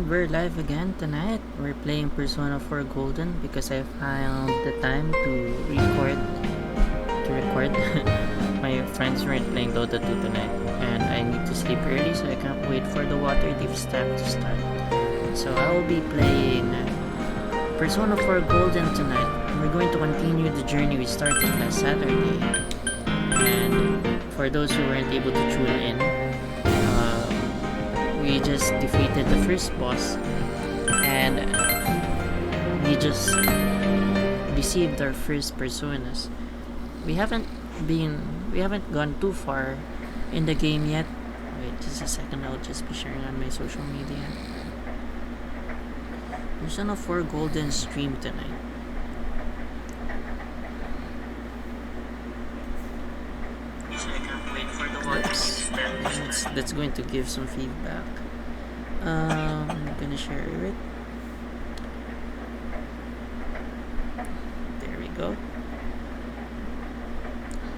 we're live again tonight. We're playing Persona 4 Golden because I found the time to record. My friends weren't playing Dota 2 tonight, and I need to sleep early, so I can't wait for the Waterdeep stack to start. So I will be playing Persona 4 Golden tonight. We're going to continue the journey we started last Saturday. And for those who weren't able to tune in, we just defeated the first boss, and we just received our first personas. We haven't gone too far in the game yet. Wait just a second, I'll just be sharing on my social media. Persona 4 Golden stream tonight. Oops. That's going to give some feedback. I'm gonna share it. There we go.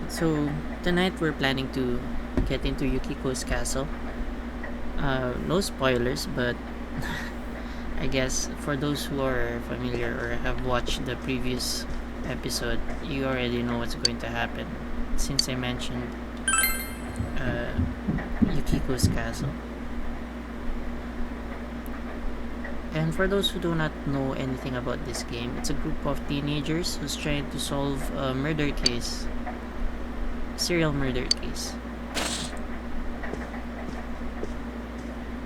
So tonight we're planning to get into Yukiko's castle. No spoilers, but I guess for those who are familiar or have watched the previous episode, you already know what's going to happen since I mentioned Yukiko's castle. And for those who do not know anything about this game, it's a group of teenagers who's trying to solve a serial murder case.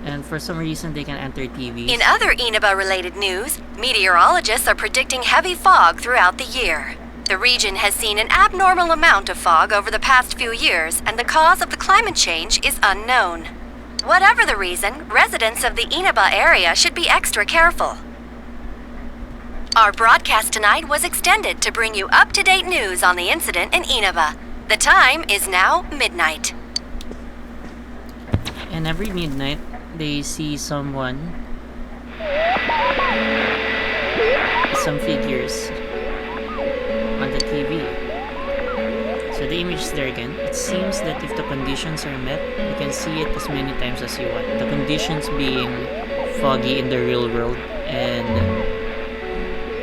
And for some reason, they can enter TVs. In other Inaba-related news, meteorologists are predicting heavy fog throughout the year. The region has seen an abnormal amount of fog over the past few years, and the cause of the climate change is unknown. Whatever the reason, residents of the Inaba area should be extra careful. Our broadcast tonight was extended to bring you up-to-date news on the incident in Inaba. The time is now midnight. And every midnight, they see some figures on the TV. So the image is there again. It seems that if the conditions are met, you can see it as many times as you want. The conditions being foggy in the real world, and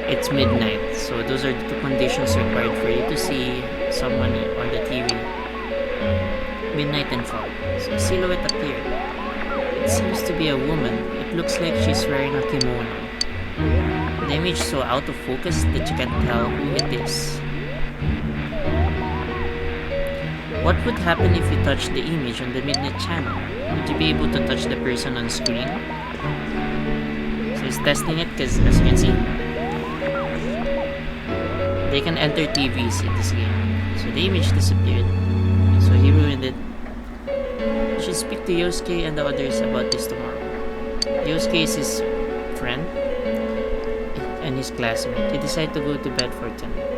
it's midnight. So those are the two conditions required for you to see someone on the TV. Midnight and fog. So a silhouette appeared. It seems to be a woman. It looks like she's wearing a kimono. The image is so out of focus that you can't tell who it is. What would happen if you touch the image on the midnight channel? Would you be able to touch the person on screen? So he's testing it because, as you can see, they can enter TVs in this game. So the image disappeared. So he ruined it. You should speak to Yosuke and the others about this tomorrow. Yosuke is his friend and his classmate. He decided to go to bed for tonight.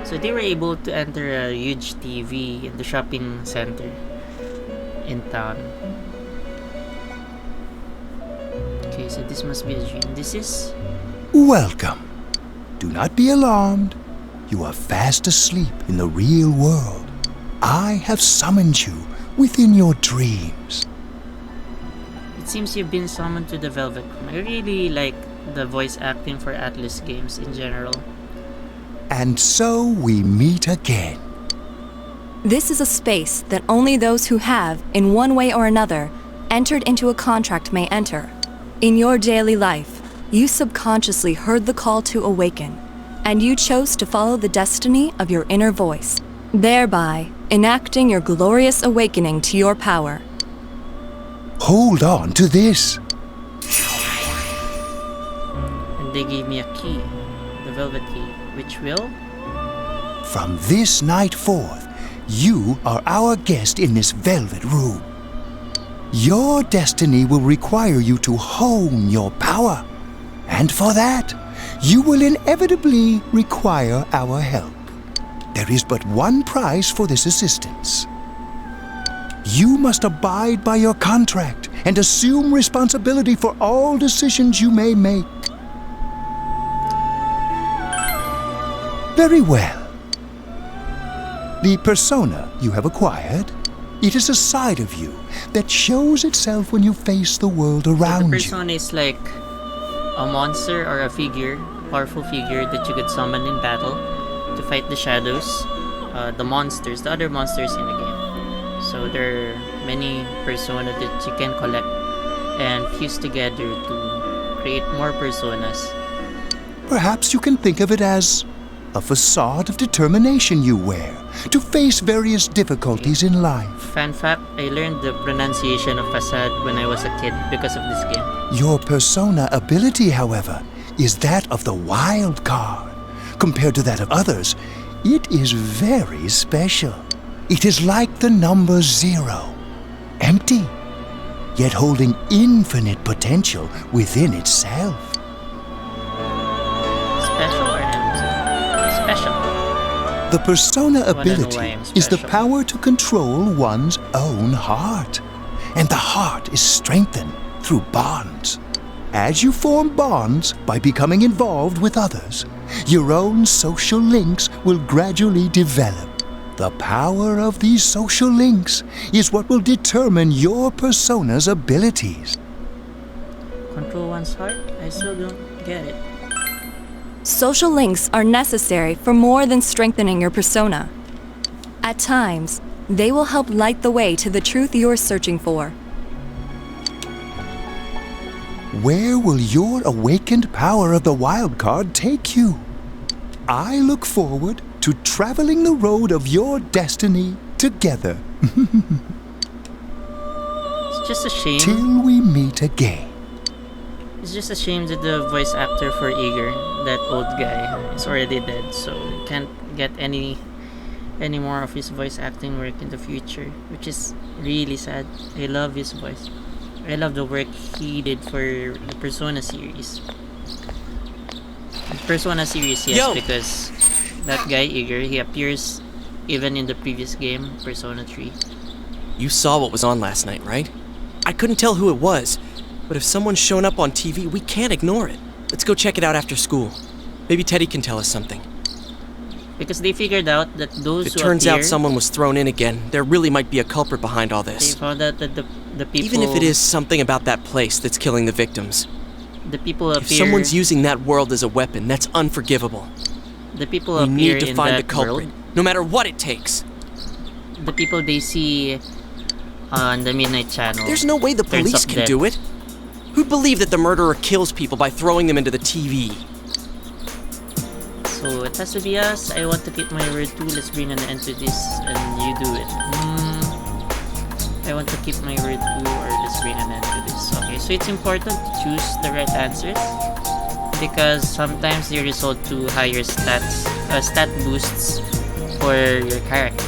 So they were able to enter a huge TV in the shopping center in town. Okay, so this must be a dream. This is... Welcome. Do not be alarmed. You are fast asleep in the real world. I have summoned you within your dreams. It seems you've been summoned to the Velvet Room. I really like the voice acting for Atlas games in general. And so we meet again. This is a space that only those who have, in one way or another, entered into a contract may enter. In your daily life, you subconsciously heard the call to awaken, and you chose to follow the destiny of your inner voice, thereby enacting your glorious awakening to your power. Hold on to this. And they gave me a key, the Velvet Key, which will... From this night forth, you are our guest in this velvet room. Your destiny will require you to hone your power. And for that, you will inevitably require our help. There is but one price for this assistance. You must abide by your contract and assume responsibility for all decisions you may make. Very well. The persona you have acquired It is a side of you that shows itself when you face the world The around you. persona is like a monster or a figure, powerful figure that you could summon in battle to fight the shadows, the monsters, the other monsters in the game. So there are many persona that you can collect and fuse together to create more personas. Perhaps you can think of it as a facade of determination you wear to face various difficulties in life. Fan fact, I learned the pronunciation of facade when I was a kid because of this game. Your persona ability, however, is that of the wild card. Compared to that of others, it is very special. It is like the number 0, empty, yet holding infinite potential within itself. Special or empty? Special. The persona Wanna know ability why I'm is the special? power to control one's own heart. And the heart is strengthened through bonds. As you form bonds by becoming involved with others, your own social links will gradually develop. The power of these social links is what will determine your persona's abilities. Control one's heart? I still don't get it. Social links are necessary for more than strengthening your persona. At times, they will help light the way to the truth you're searching for. Where will your awakened power of the wild card take you? I look forward to traveling the road of your destiny together It's just a shame. till we meet again. It's just a shame that the voice actor for Eager, that old guy, is already dead, so we can't get any more of his voice acting work in the future, which is really sad. I love his voice. I love the work he did for the Persona series. The Persona series, yes, Yo! because that guy Eager, he appears even in the previous game, Persona 3. You saw what was on last night, right? I couldn't tell who it was, but if someone's shown up on TV, we can't ignore it. Let's go check it out after school. Maybe Teddy can tell us something. Because they figured out that those If it who turns appear, out someone was thrown in again, there really might be a culprit behind all they this. found out that the people, Even if it is something about that place that's killing the victims. the people If appear, someone's using that world as a weapon, that's unforgivable. the people We appear need to in find the that culprit, world, no matter what it takes. the people they see on the Midnight Channel. There's no way the turns police up can dead. do it. Who'd believe that the murderer kills people by throwing them into the TV? So it has to be us. I want to keep my word too. Let's bring an end to this, and you do it. I want to keep my word too, or let's bring an end to this. Okay, so it's important to choose the right answers because sometimes they result to higher stat boosts for your character.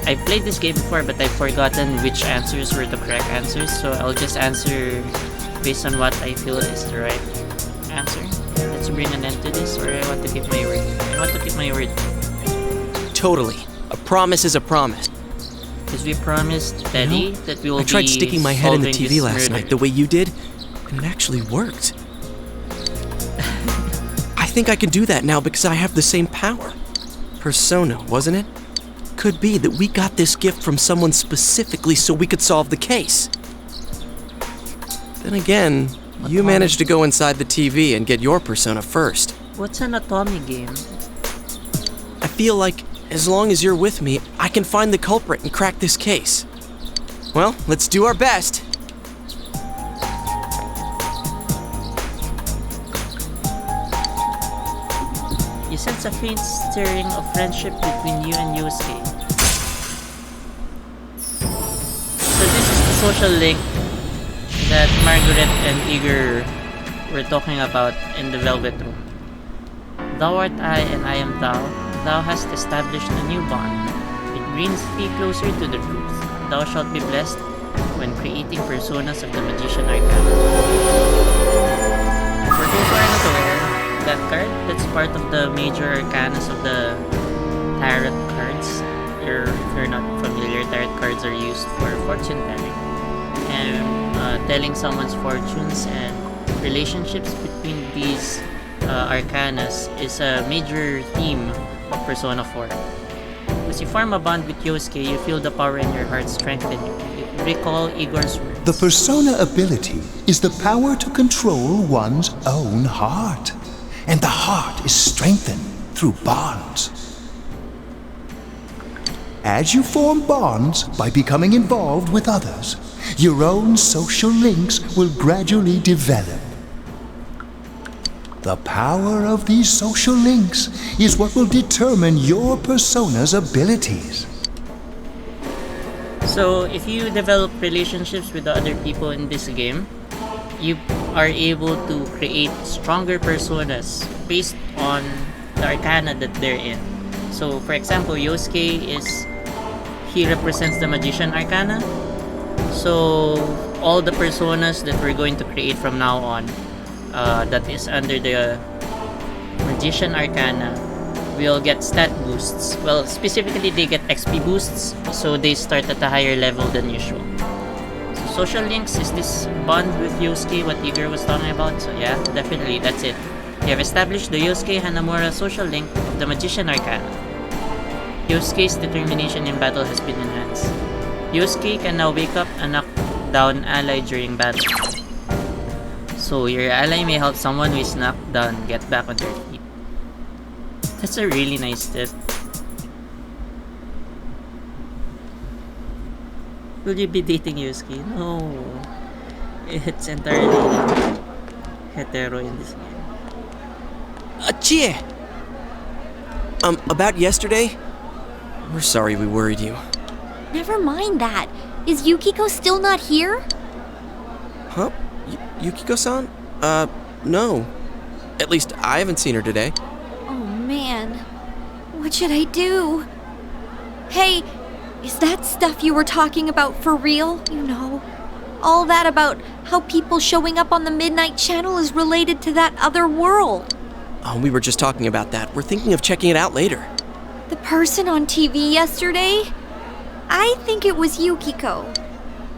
I played this game before, but I've forgotten which answers were the correct answers, so I'll just answer based on what I feel is the right answer. Let's bring an end to this, or I want to keep my word. I want to keep my word. Totally. A promise is a promise. Because we promised Teddy that we will I tried be sticking my head in the solving TV this last murder. night the way you did, and it actually worked. I think I can do that now because I have the same power. Persona, wasn't it? Could be that we got this gift from someone specifically so we could solve the case. Then again, you managed to go inside the TV and get your persona first. What's an Atomy game? I feel like as long as you're with me, I can find the culprit and crack this case. Well, let's do our best. You sense a faint stirring of friendship between you and Yosuke. So this is the social link that Margaret and Igor were talking about in the Velvet Room. Thou art I and I am thou. Thou hast established a new bond. It brings thee closer to the truth. Thou shalt be blessed when creating personas of the Magician Arcana. For those who are not aware, that card, that's part of the major arcanas of the tarot cards. If you're not familiar, tarot cards are used for fortune telling and telling someone's fortunes, and relationships between these arcanas is a major theme of Persona 4. As you form a bond with Yosuke, you feel the power in your heart strengthen. You recall Igor's words. The persona ability is the power to control one's own heart. And the heart is strengthened through bonds. As you form bonds by becoming involved with others, your own social links will gradually develop. The power of these social links is what will determine your persona's abilities. So, if you develop relationships with the other people in this game, you are able to create stronger personas based on the arcana that they're in. So, for example, Yosuke he represents the Magician Arcana. So, all the personas that we're going to create from now on, that is under the Magician Arcana, will get stat boosts. Well, specifically, they get XP boosts, so they start at a higher level than usual. So, social links is this bond with Yosuke, what Igor was talking about. So, yeah, definitely, that's it. You have established the Yosuke Hanamura social link of the Magician Arcana. Yosuke's determination in battle has been enhanced. Yosuke can now wake up and knock down ally during battle. So your ally may help someone who is knocked down get back on their feet. That's a really nice tip. Will you be dating Yosuke? No. It's entirely hetero in this game. Chie! About yesterday? We're sorry we worried you. Never mind that. Is Yukiko still not here? Huh? Yukiko-san? No. At least I haven't seen her today. Oh man. What should I do? Hey, is that stuff you were talking about for real? You know, all that about how people showing up on the Midnight Channel is related to that other world. Oh, we were just talking about that. We're thinking of checking it out later. The person on TV yesterday? I think it was Yukiko.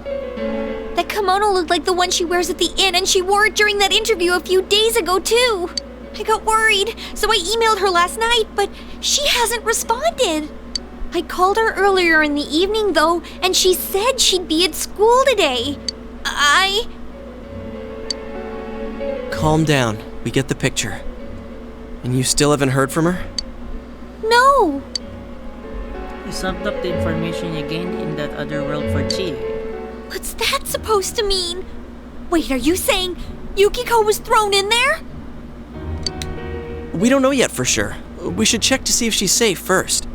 That kimono looked like the one she wears at the inn, and she wore it during that interview a few days ago, too. I got worried, so I emailed her last night, but she hasn't responded. I called her earlier in the evening, though, and she said she'd be at school today. Calm down. We get the picture. And you still haven't heard from her? No. You summed up the information you gained in that other world for Chie. What's that supposed to mean? Wait, are you saying Yukiko was thrown in there? We don't know yet for sure. We should check to see if she's safe first.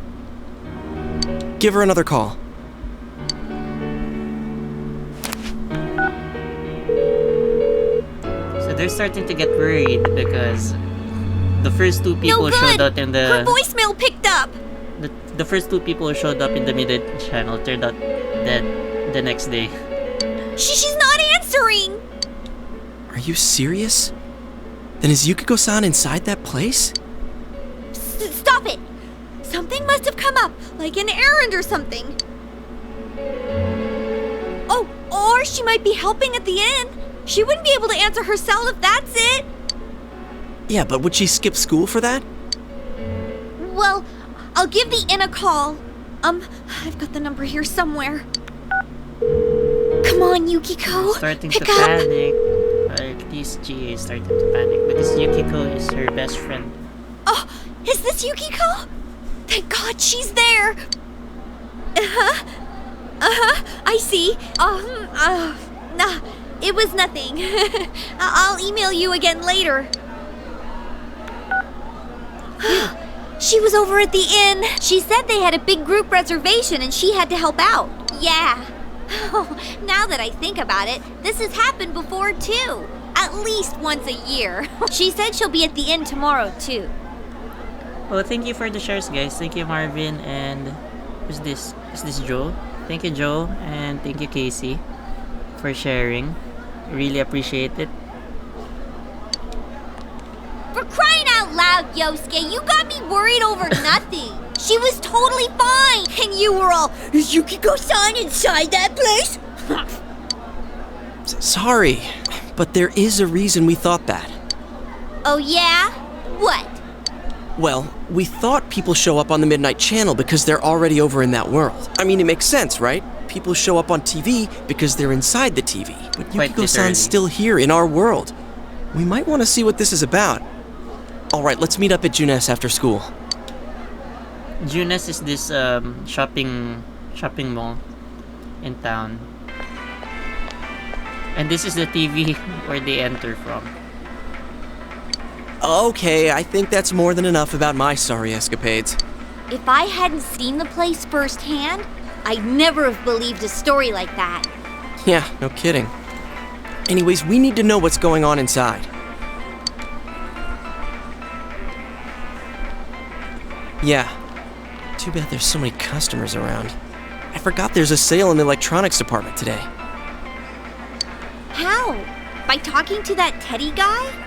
Give her another call. So they're starting to get worried because the first two people No good. showed up in Her the voicemail picked up. the first two people who showed up in the Midnight Channel turned out dead the next day. She's not answering. Are you serious? Then is Yukiko-san inside that place? Stop it. Something must have come up, like an errand or something. Oh, or she might be helping at the inn. She wouldn't be able to answer herself if that's it. Yeah, but would she skip school for that? Well, I'll give the inn a call. I've got the number here somewhere. Come on, Yukiko. Starting Pick to up. panic. Or at least Chie is starting to panic because Yukiko is her best friend. Oh, is this Yukiko? Thank God she's there. I see. Nah, it was nothing. I'll email you again later. She was over at the inn. She said they had a big group reservation and she had to help out. Yeah. Now that I think about it, this has happened before too. At least once a year. She said she'll be at the inn tomorrow too. Well, thank you for the shares, guys. Thank you, Marvin, and who's this? Is this Joe? Thank you, Joe, and thank you, Casey, for sharing. Really appreciate it. For crying out loud, Yosuke, you got me worried over nothing. She was totally fine. And you were all, is Yukiko-san inside that place? Sorry, but there is a reason we thought that. Oh yeah? What? Well, we thought people show up on the Midnight Channel because they're already over in that world. I mean, it makes sense, right? People show up on TV because they're inside the TV. But Quite Yukiko-san's still here in our world. We might want to see what this is about. Alright, let's meet up at Junes after school. Junes is this shopping mall in town. And this is the TV where they enter from. Okay, I think that's more than enough about my sorry escapades. If I hadn't seen the place firsthand, I'd never have believed a story like that. Yeah, no kidding. Anyways, we need to know what's going on inside. Yeah. Too bad there's so many customers around. I forgot there's a sale in the electronics department today. How? By talking to that Teddy guy?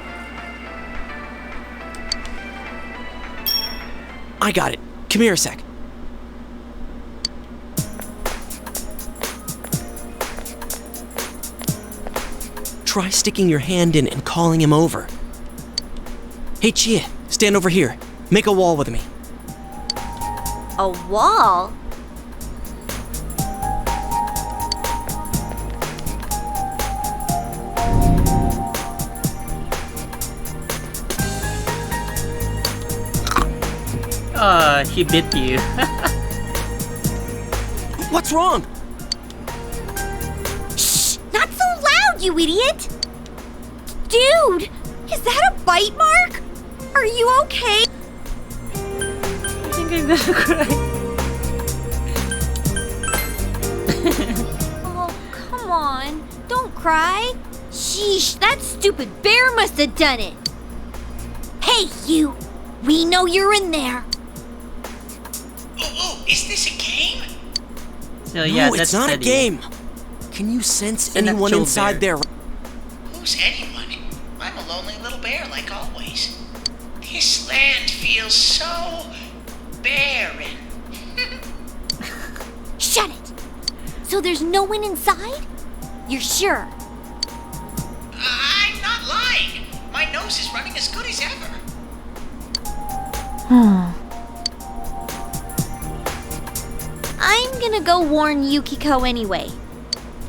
I got it. Come here a sec. Try sticking your hand in and calling him over. Hey, Chie, stand over here. Make a wall with me. A wall? He bit you. What's wrong? Shh! Not so loud, you idiot! Dude! Is that a bite mark? Are you okay? I think I'm gonna cry. Oh, come on. Don't cry. Sheesh, that stupid bear must have done it. Hey, you! We know you're in there. Oh, is this a game? So yeah, no, that's it's not Teddy. a game. Can you sense It's an anyone actual inside bear. there? Who's anyone? I'm a lonely little bear like always. This land feels so barren. Shut it! So there's no one inside? You're sure? I'm not lying. My nose is running as good as ever. I'm gonna go warn Yukiko anyway.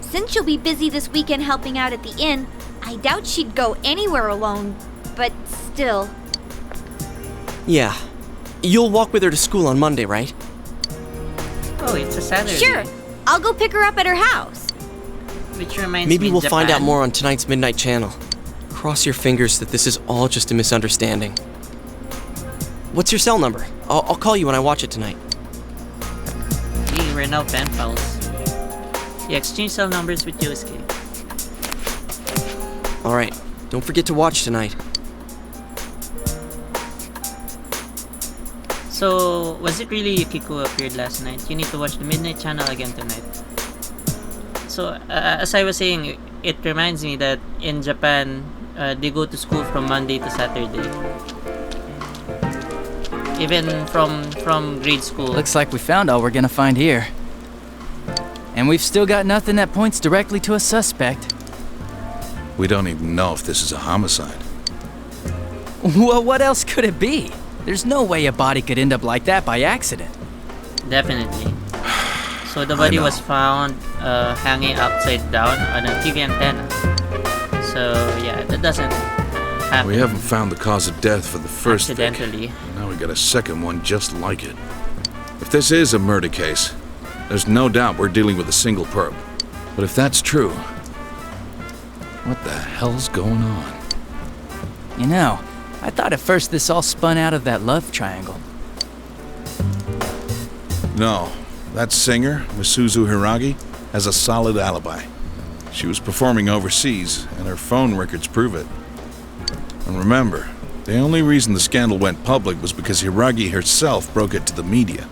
Since she'll be busy this weekend helping out at the inn, I doubt she'd go anywhere alone, but still. Yeah. You'll walk with her to school on Monday, right? Oh, it's a Saturday. Sure, I'll go pick her up at her house. Which reminds Maybe me, we'll find out Japan. more on tonight's Midnight Channel. Cross your fingers that this is all just a misunderstanding. What's your cell number? I'll call you when I watch it tonight. Hey, we're now pen pals. Yeah, exchange cell numbers with Yosuke. Alright, don't forget to watch tonight. So, was it really Yukiko who appeared last night? You need to watch the Midnight Channel again tonight. So, as I was saying, it reminds me that in Japan, they go to school from Monday to Saturday. Even from grade school. Looks like we found all we're gonna find here. And we've still got nothing that points directly to a suspect. We don't even know if this is a homicide. Well, what else could it be? There's no way a body could end up like that by accident. Definitely. So the body know. was found hanging upside down on a TV antenna. So yeah, that doesn't happen. We haven't found the cause of death for the first Vic. accidentally. Now we got a second one just like it. If this is a murder case, there's no doubt we're dealing with a single perp. But if that's true, what the hell's going on? You know, I thought at first this all spun out of that love triangle. No, that singer, Misuzu Hiragi, has a solid alibi. She was performing overseas, and her phone records prove it. And remember, the only reason the scandal went public was because Hiragi herself broke it to the media.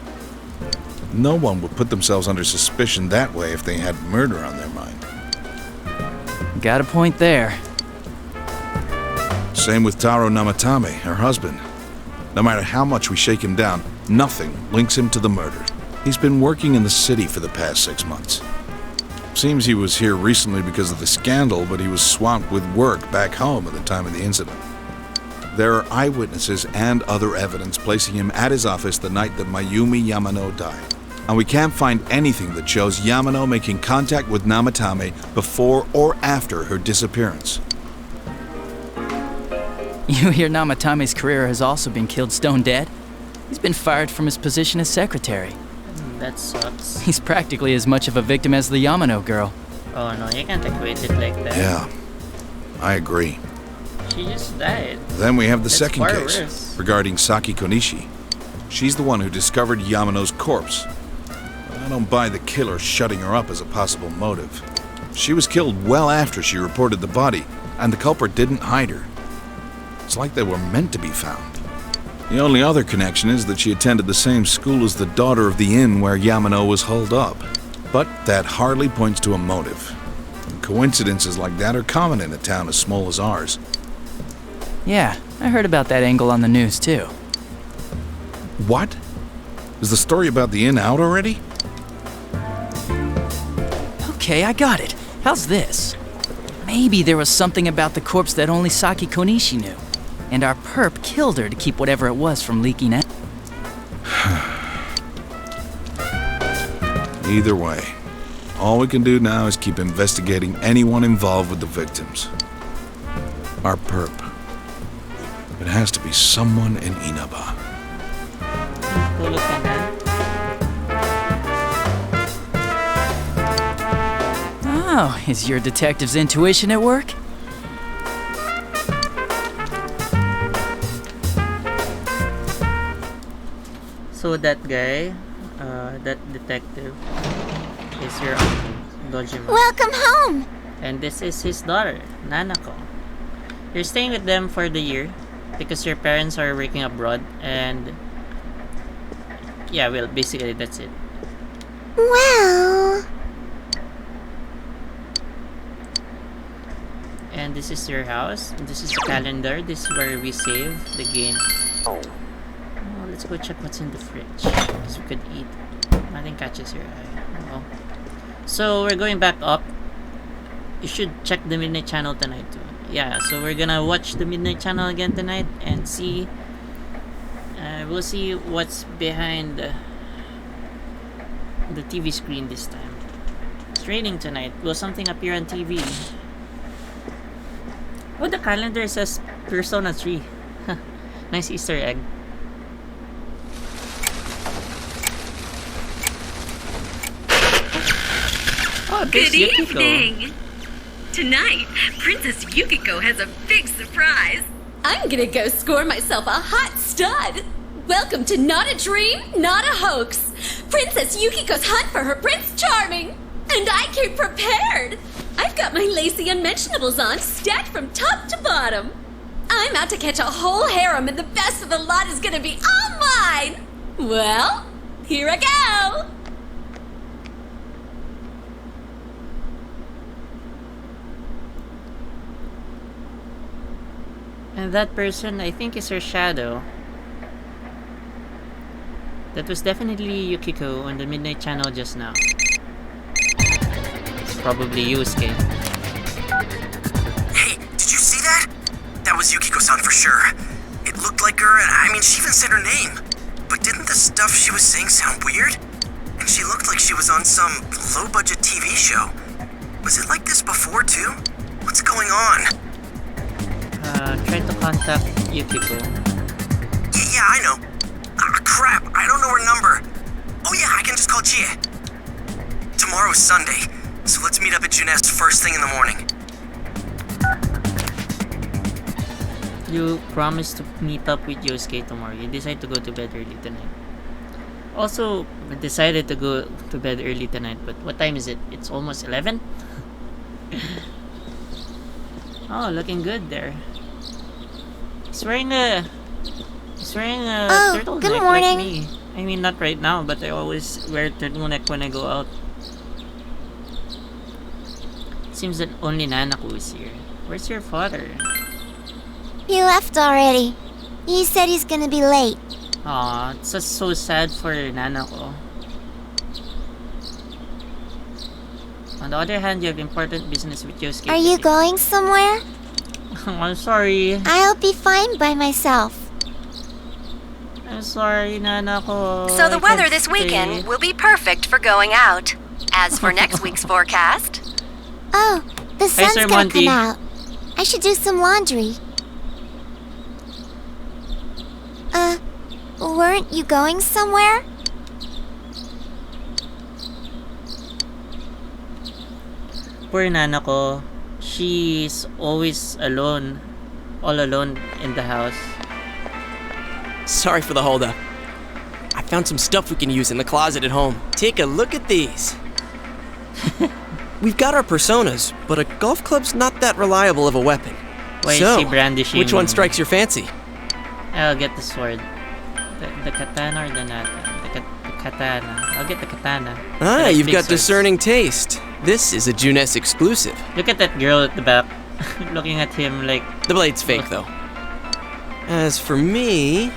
No one would put themselves under suspicion that way if they had murder on their mind. Got a point there. Same with Taro Namatame, her husband. No matter how much we shake him down, nothing links him to the murder. He's been working in the city for the past 6 months. Seems he was here recently because of the scandal, but he was swamped with work back home at the time of the incident. There are eyewitnesses and other evidence placing him at his office the night that Mayumi Yamano died. And we can't find anything that shows Yamano making contact with Namatame before or after her disappearance. You hear Namatame's career has also been killed stone dead? He's been fired from his position as secretary. That sucks. He's practically as much of a victim as the Yamano girl. Oh no, you can't equate it like that. Yeah, I agree. She just died. Then we have the That's second far case worse. regarding Saki Konishi. She's the one who discovered Yamano's corpse. But I don't buy the killer shutting her up as a possible motive. She was killed well after she reported the body, and the culprit didn't hide her. It's like they were meant to be found. The only other connection is that she attended the same school as the daughter of the inn where Yamano was holed up. But that hardly points to a motive. And coincidences like that are common in a town as small as ours. Yeah, I heard about that angle on the news too. What? Is the story about the inn out already? Okay, I got it. How's this? Maybe there was something about the corpse that only Saki Konishi knew, and our perp killed her to keep whatever it was from leaking out. Either way, all we can do now is keep investigating anyone involved with the victims. Our perp. It has to be someone in Inaba. Tulog ka na. Oh, is your detective's intuition at work? So that guy, that detective, is your uncle, Dojima. Welcome home! And this is his daughter, Nanako. You're staying with them for the year because your parents are working abroad, and yeah, well, basically that's it. Well... And this is your house. This is the calendar. This is where we save the game. Oh, let's go check what's in the fridge, because we could eat. Nothing catches your eye. Oh. So we're going back up. You should check the Midnight Channel tonight too. Yeah, so we're gonna watch the Midnight Channel again tonight and see. We'll see what's behind the TV screen this time. It's raining tonight. Will something appear on TV? Oh, the calendar says Persona 3. Nice Easter egg. Oh, Good Yukiko. evening! Tonight, Princess Yukiko has a big surprise. I'm gonna go score myself a hot stud. Welcome to Not a Dream, Not a Hoax. Princess Yukiko's hunt for her Prince Charming. And I came prepared. I've got my lacy unmentionables on, stacked from top to bottom. I'm out to catch a whole harem, and the best of the lot is gonna be all mine. Well, here I go. And that person, I think, is her shadow. That was definitely Yukiko on the Midnight Channel just now. It's probably Yusuke. Hey, did you see that? That was Yukiko-san for sure. It looked like her, and I mean, she even said her name. But didn't the stuff she was saying sound weird? And she looked like she was on some low-budget TV show. Was it like this before, too? What's going on? Try to contact Yukiko. Yeah, I know. Crap, I don't know her number. Oh yeah, I can just call Chie. Tomorrow's Sunday, so let's meet up at Juness first thing in the morning. You promised to meet up with Yosuke tomorrow. You decided to go to bed early tonight. Also, we decided to go to bed early tonight, but what time is it? It's almost 11? Oh, looking good there. He's wearing a turtleneck good morning. like me. I mean, not right now, but I always wear turtleneck when I go out. Seems that only Nanako is here. Where's your father? He left already. He said he's gonna be late. Aw, it's just so sad for Nanako. On the other hand, you have important business with Yosuke. Are you going somewhere? I'm sorry. I'll be fine by myself. I'm sorry, Nana ko. So the I weather can't this stay. weekend will be perfect for going out. As for next week's forecast, Oh, the sun's Sir gonna Monty. come out. I should do some laundry. Weren't you going somewhere? Poor Nana ko. She's always alone. All alone in the house. Sorry for the holdup. I found some stuff we can use in the closet at home. Take a look at these. We've got our personas, but a golf club's not that reliable of a weapon. Why is So, he brandishing? which one strikes your fancy? I'll get the sword. The katana or the nata? The katana. I'll get the katana. I Ah, like you've big got swords. discerning taste. This is a Junes exclusive. Look at that girl at the back. Looking at him like... The blade's fake, though. As for me...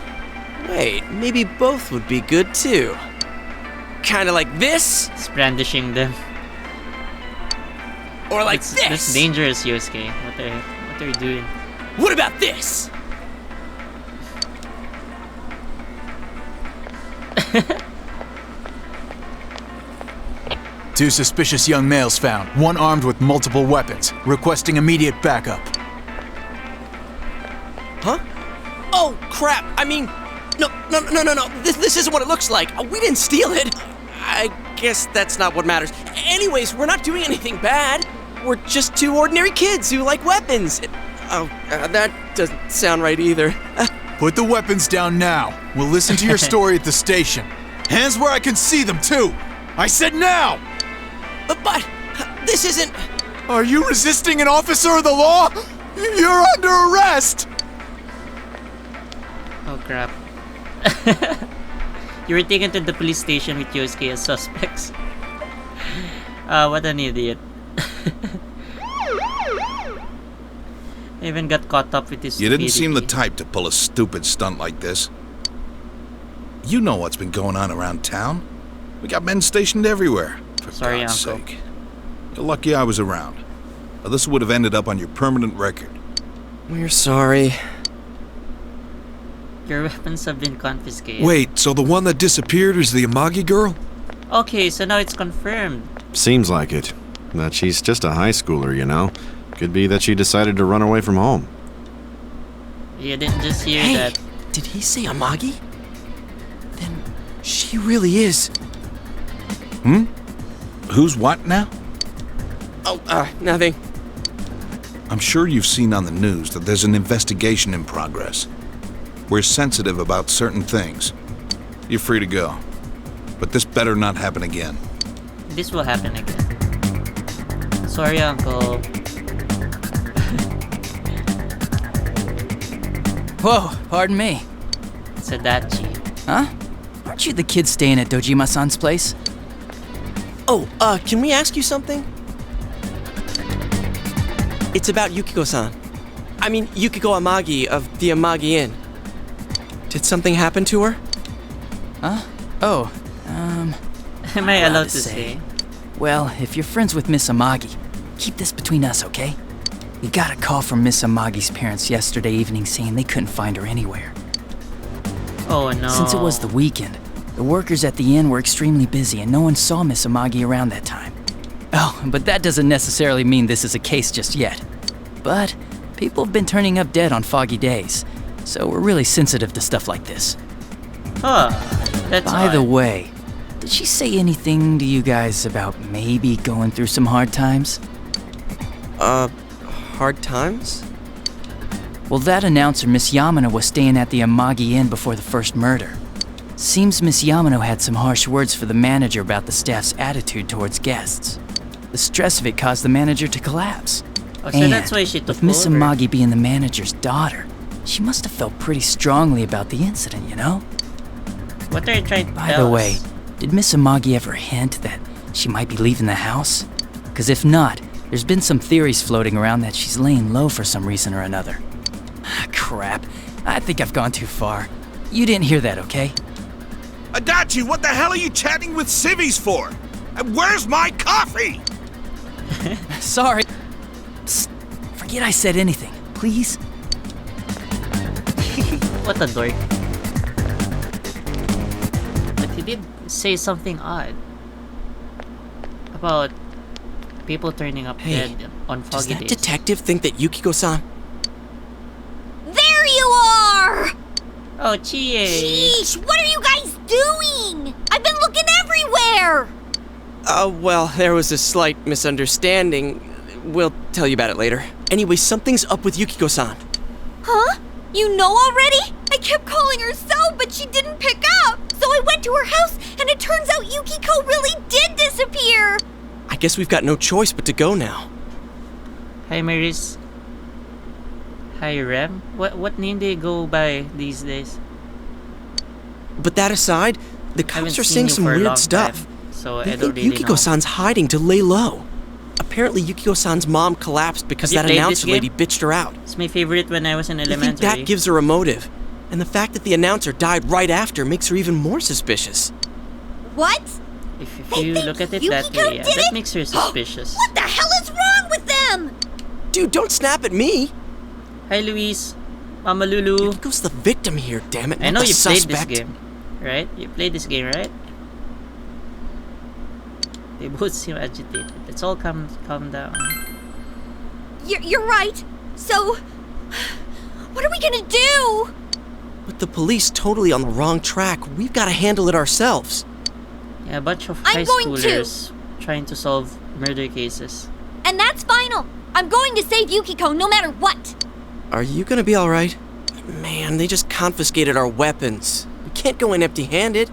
Wait, maybe both would be good, too. Kinda like this, He's brandishing them. or like That's this. dangerous, Yosuke. What are you doing? What about this? Two suspicious young males found, one armed with multiple weapons, requesting immediate backup. Huh? Oh, crap. I mean, no. This isn't what it looks like. We didn't steal it. I guess that's not what matters. Anyways, we're not doing anything bad. We're just two ordinary kids who like weapons. That doesn't sound right either. Put the weapons down now. We'll listen to your story at the station. Hands where I can see them, too! I said now! But this isn't... Are you resisting an officer of the law? You're under arrest! Oh crap. You were taken to the police station with Yosuke as suspects. What an idiot. Even got caught up with his You didn't seem the stupidity. type to pull a stupid stunt like this. You know what's been going on around town. We got men stationed everywhere. For Sorry, God's Uncle. sake. You're lucky I was around. Or this would have ended up on your permanent record. We're sorry. Your weapons have been confiscated. Wait, so the one that disappeared is the Amagi girl? Okay, so now it's confirmed. Seems like it. That she's just a high schooler, you know. Could be that she decided to run away from home. You didn't just hear Hey, that. did he say Amagi? Then she really is... Who's what now? Oh, nothing. I'm sure you've seen on the news that there's an investigation in progress. We're sensitive about certain things. You're free to go. But this better not happen again. This will happen again. Sorry, Uncle. Whoa, pardon me. Sadachi. Huh? Aren't you the kid staying at Dojima-san's place? Oh, can we ask you something? It's about Yukiko-san. I mean, Yukiko Amagi of the Amagi Inn. Did something happen to her? Huh? Oh, Am I hard allowed to say? Well, if you're friends with Miss Amagi, keep this between us, okay? We got a call from Miss Amagi's parents yesterday evening saying they couldn't find her anywhere. Oh no. Since it was the weekend, the workers at the inn were extremely busy and no one saw Miss Amagi around that time. Oh, but that doesn't necessarily mean this is a case just yet. But people have been turning up dead on foggy days, so we're really sensitive to stuff like this. Huh. That's By the odd. way, did she say anything to you guys about maybe going through some hard times? Hard times? Well, that announcer, Miss Yamano, was staying at the Amagi Inn before the first murder. Seems Miss Yamano had some harsh words for the manager about the staff's attitude towards guests. The stress of it caused the manager to collapse. Oh, so And that's why she took with Miss over. Amagi being the manager's daughter, she must have felt pretty strongly about the incident, you know? What are you trying to By tell the way, us? did Miss Amagi ever hint that she might be leaving the house? Because if not, there's been some theories floating around that she's laying low for some reason or another. Ah, crap. I think I've gone too far. You didn't hear that, okay? Adachi, what the hell are you chatting with civvies for? And where's my coffee? Sorry. Psst, forget I said anything. please? What a dork. But he did say something odd about people turning up dead on Does foggy that days. detective think that Yukiko-san... There you are! Oh, Chie! Sheesh, what are you guys doing? I've been looking everywhere! Well, there was a slight misunderstanding. We'll tell you about it later. Anyway, something's up with Yukiko-san. Huh? You know already? I kept calling her so, but she didn't pick up. So I went to her house, and it turns out Yukiko really did disappear. I guess we've got no choice but to go now. Hi, Maris. Hi, Rem. What name do you go by these days? But that aside, the cops are saying some weird stuff. So They I don't think really Yukiko-san's hiding to lay low. Apparently, Yukiko-san's mom collapsed because Have you that played announcer this game? lady bitched her out. It's my favorite when I was in I think elementary. that gives her a motive. And the fact that the announcer died right after makes her even more suspicious. What? If you look at it that Yukiko way, yeah, did that it? makes her suspicious. What the hell is wrong with them? Dude, don't snap at me! Hi, Luis. Mama Lulu. Yukiko's the victim here, damn it, I not know the you played suspect. this game, right? You played this game, right? They both seem agitated. Let's all calm down. You're right. So, what are we gonna do? With the police totally on the wrong track, we've got to handle it ourselves. Yeah, a bunch of I'm high going schoolers trying to solve murder cases. And that's final. I'm going to save Yukiko no matter what. Are you gonna be alright? Man, they just confiscated our weapons. We can't go in empty-handed.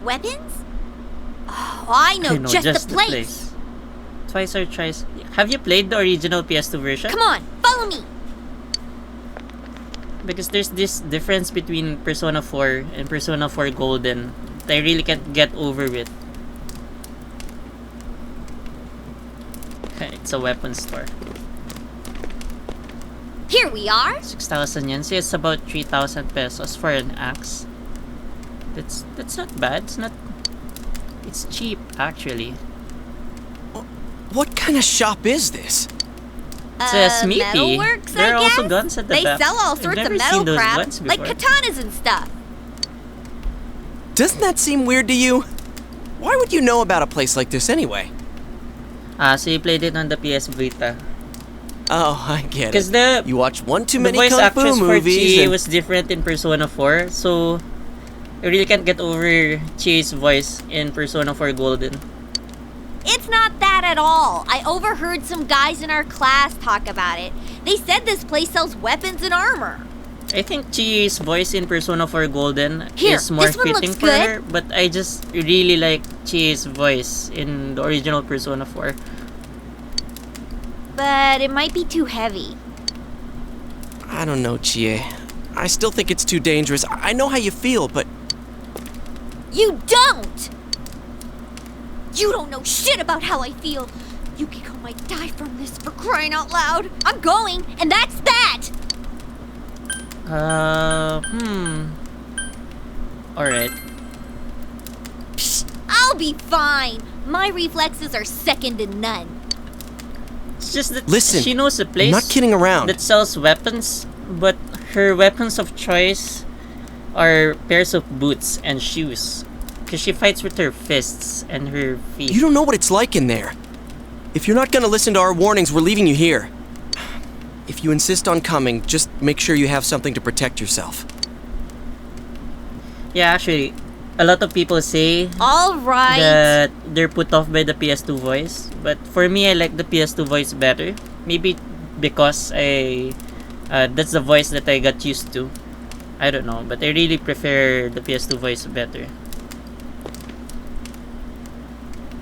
Weapons? Oh, I know, just the place. Twice or thrice. Have you played the original PS2 version? Come on, follow me. Because there's this difference between Persona 4 and Persona 4 Golden that I really can't get over with. It's a weapon store. Here we are. 6,000 yen. So it's about 3,000 pesos for an axe. That's not bad. It's cheap actually. What kind of shop is this? It's a smithy. Metalworks, There are I guess? also guns at the They back. sell all I've sorts of never metal seen those crap, guns like before. katanas and stuff. Doesn't that seem weird to you? Why would you know about a place like this anyway? So you played it on the PS Vita. Oh, I get Because it. You watched one too many the voice kung actress fu for movies Chie and... was different in Persona 4, so I really can't get over Chie's voice in Persona 4 Golden. It's not that at all. I overheard some guys in our class talk about it. They said this place sells weapons and armor. I think Chie's voice in Persona 4 Golden Here, is more this one fitting looks for good. her, but I just really like Chie's voice in the original Persona 4. But it might be too heavy. I don't know, Chie. I still think it's too dangerous. I know how you feel, but... You don't! You don't know shit about how I feel. Yukiko might die from this, for crying out loud. I'm going, and that's that! Alright. Psst, I'll be fine. My reflexes are second to none. It's just that Listen, she knows a place I'm not kidding around. that sells weapons, but her weapons of choice are pairs of boots and shoes. Because she fights with her fists and her feet. You don't know what it's like in there. If you're not gonna listen to our warnings, we're leaving you here. If you insist on coming, just make sure you have something to protect yourself. Yeah, actually, a lot of people say Alright. that they're put off by the PS2 voice. But for me, I like the PS2 voice better. Maybe because that's the voice that I got used to. I don't know, but I really prefer the PS2 voice better.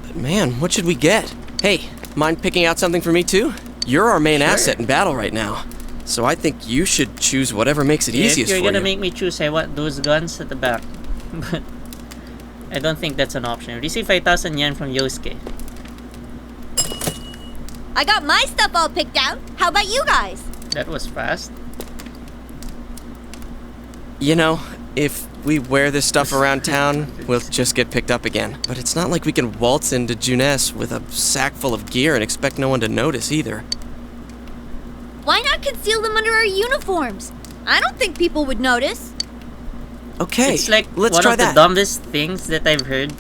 But man, what should we get? Hey, mind picking out something for me too? You're our main asset in battle right now. So I think you should choose whatever makes it easiest If you're for gonna you. make me choose, I want those guns at the back. But I don't think that's an option. Receive 5,000 yen from Yosuke. I got my stuff all picked out. How about you guys? That was fast. You know, if we wear this stuff around town, we'll just get picked up again. But it's not like we can waltz into Junes with a sack full of gear and expect no one to notice either. Why not conceal them under our uniforms? I don't think people would notice. Okay, It's like let's one try of that. the dumbest things that I've heard.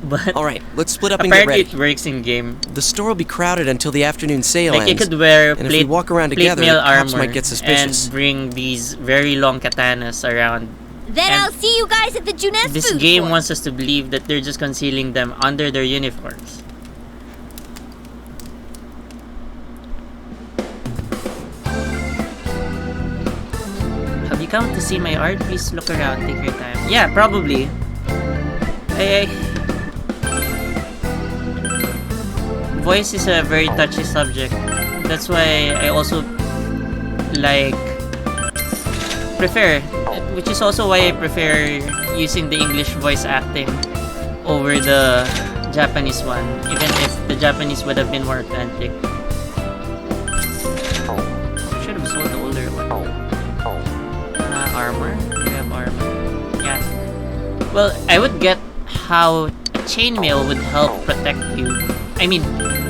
But Alright, let's split up and get apparently ready. it works in game. The store will be crowded until the afternoon sale Like you ends. could wear and if we walk around together, mail cops armor might get suspicious. and bring these very long katanas around. Then And I'll see you guys at the Junes This food game court. wants us to believe that they're just concealing them under their uniforms. Have you come to see my art? Please look around, take your time. Yeah, probably. Voice is a very touchy subject. That's why I also prefer, which is also why I prefer using the English voice acting over the Japanese one, even if the Japanese would have been more authentic. Should have sold the older one. Armor? Do you have armor? Yeah. Well, I would get how chainmail would help protect you. I mean,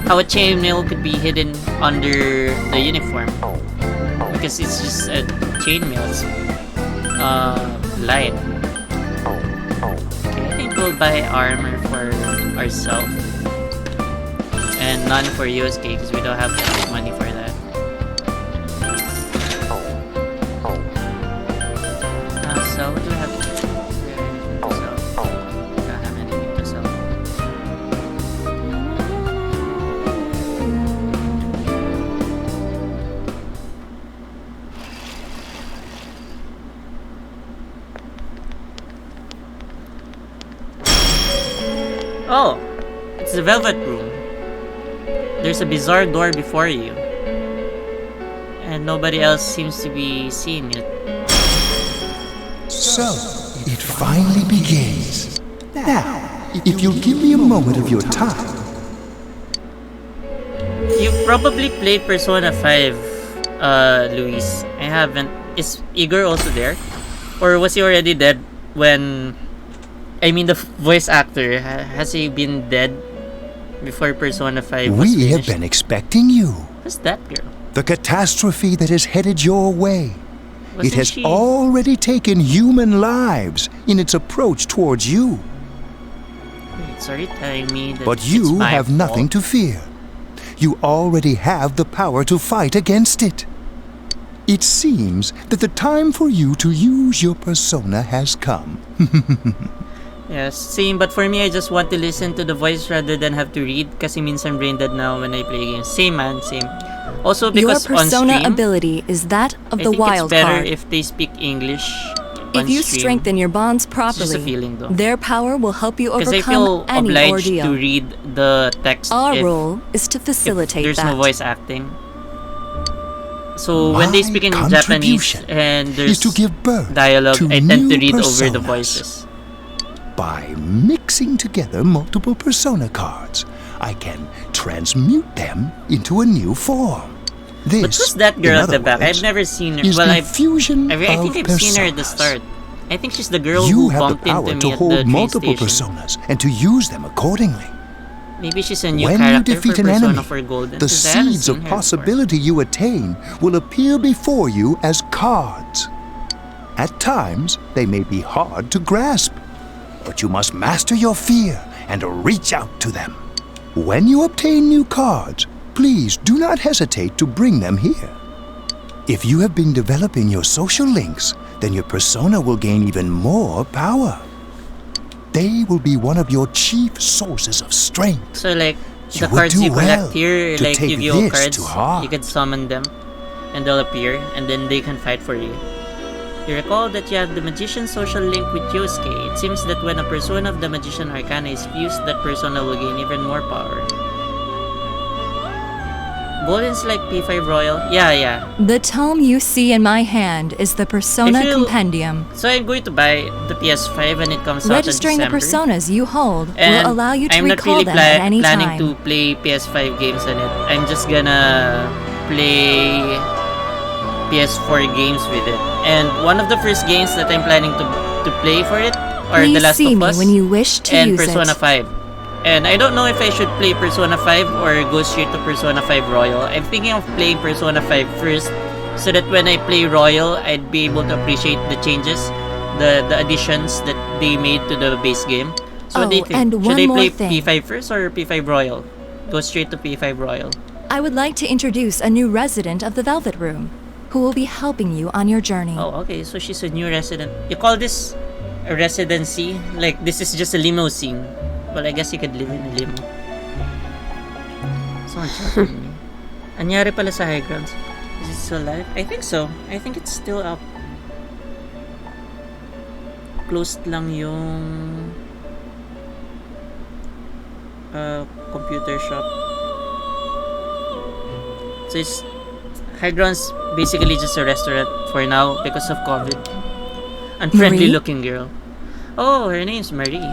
how a chainmail could be hidden under the uniform. Because it's just a chainmail. It's light. Okay, I think we'll buy armor for ourselves. And none for Yosuke because we don't have enough money for that. So what do we have? Do we have anything to sell? We don't have anything to sell. Oh, it's the Velvet Room. There's a bizarre door before you. And nobody else seems to be seeing it. So, it finally begins. Now, if you'll give me a moment of your time. You've probably played Persona 5, Luis. I haven't. Is Igor also there? Or was he already dead when... I mean, the voice actor, has he been dead before Persona 5 was We have finished? been expecting you. Who's that girl? The catastrophe that has headed your way. Wasn't It has she- already taken human lives in its approach towards you. Wait, sorry, telling me that But it's you my have nothing fault? to fear. You already have the power to fight against it. It seems that the time for you to use your persona has come. Yes, same, but for me, I just want to listen to the voice rather than have to read kasi minsan brain dead now when I play games. Same man, same. Also Your because on persona stream, ability is that of I the think wild it's better card. if they speak English If on you stream. strengthen your bonds It's properly, just a feeling though. their power will help you Because I feel overcome any obliged ordeal. to read the text Our if, role is to if facilitate there's that. no voice acting. So when they My speak in Japanese contribution and is there's to give birth dialogue, to I tend to new read over the personas. voices. By mixing together multiple persona cards, I can transmute them into a new form. This, But who's that in girl at other the back? words, I've never seen her. is Well, the I fusion think of I've seen her at the personas. start. I think she's the girl You who have the bumped into power me to at the hold train multiple station. personas and to use them accordingly. Maybe she's a new When you character defeat for an Persona enemy, 4 Golden. the 'cause I haven't seeds seen of her before. possibility you attain will appear before you as cards. At times, they may be hard to grasp, but you must master your fear and reach out to them. When you obtain new cards, please do not hesitate to bring them here. If you have been developing your social links, then your persona will gain even more power. They will be one of your chief sources of strength. So like, You the would cards do you collect well here, to like take Yu-Gi-Oh this cards, to heart. you can summon them, and they'll appear, and then they can fight for you. You recall that you have the Magician's social link with Yosuke. It seems that when a persona of the Magician Arcana is fused, that persona will gain even more power. Golden's like P5 Royal? Yeah. The tome you see in my hand is the Persona If you- Compendium. So I'm going to buy the PS5 when it comes out in Registering the December. personas you hold And will allow you to I'm not recall really them at any planning time. to play PS5 games on it. I'm just gonna play PS4 games with it. And one of the first games that I'm planning to play for it are Please The Last see of me Us when you wish to and use Persona it. 5. And I don't know if I should play Persona 5 or go straight to Persona 5 Royal. I'm thinking of playing Persona 5 first so that when I play Royal, I'd be able to appreciate the changes, the additions that they made to the base game. So what do you think? And Should one I more play thing. P5 first or P5 Royal? Go straight to P5 Royal. I would like to introduce a new resident of the Velvet Room, who will be helping you on your journey. Oh, okay. So she's a new resident. You call this a residency? Like, this is just a limousine. Well, I guess you could live in a limo. Someone chatted me. Anyari pala sa high grounds. Is it still live? I think so. I think it's still up. Closed lang yung computer shop. So it's high grounds basically just a restaurant for now because of COVID. Unfriendly Marie? looking girl. Oh, her name's Marie.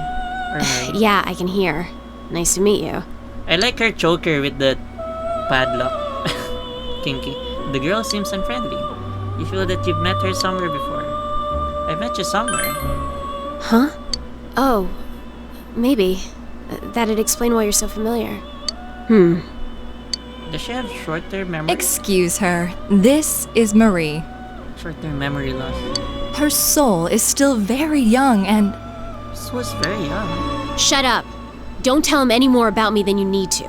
Or Marie. Yeah, I can hear. Nice to meet you. I like her choker with the padlock. Kinky. The girl seems unfriendly. You feel that you've met her somewhere before. I've met you somewhere. Huh? Oh, maybe. That'd explain why you're so familiar. Does she have short-term memory? Excuse her. This is Marie. Short-term memory loss. Her soul is still very young and... This was very young. Shut up. Don't tell him any more about me than you need to.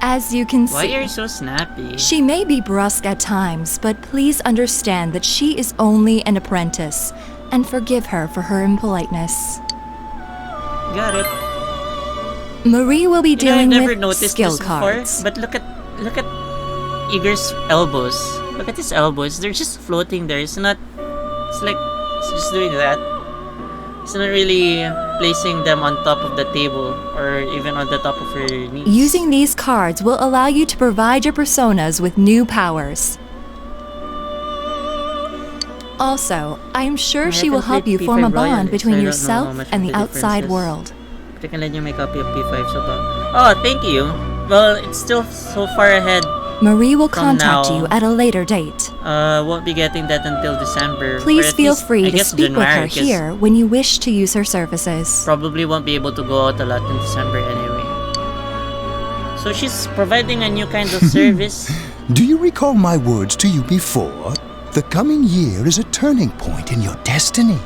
As you can Why see, are you so snappy? she may be brusque at times, but please understand that she is only an apprentice, and forgive her for her impoliteness. Got it. Marie will be You know, I've dealing never with noticed skill this before, cards. but look at Igor's elbows. Look at his elbows. They're just floating there. It's not. It's like it's just doing that. It's not really placing them on top of the table or even on the top of her knees. Using these cards will allow you to provide your personas with new powers. Also, I am sure she will help you form a bond between yourself and the outside world. I can let you make a copy of P5 so far. Oh, thank you. Well, it's still so far ahead. Marie will From contact now. you at a later date. Won't be getting that until December. or Please at feel least, free I to guess speak with her January, 'cause here when you wish to use her services. Probably won't be able to go out a lot in December anyway. So she's providing a new kind of service. Do you recall my words to you before? The coming year is a turning point in your destiny.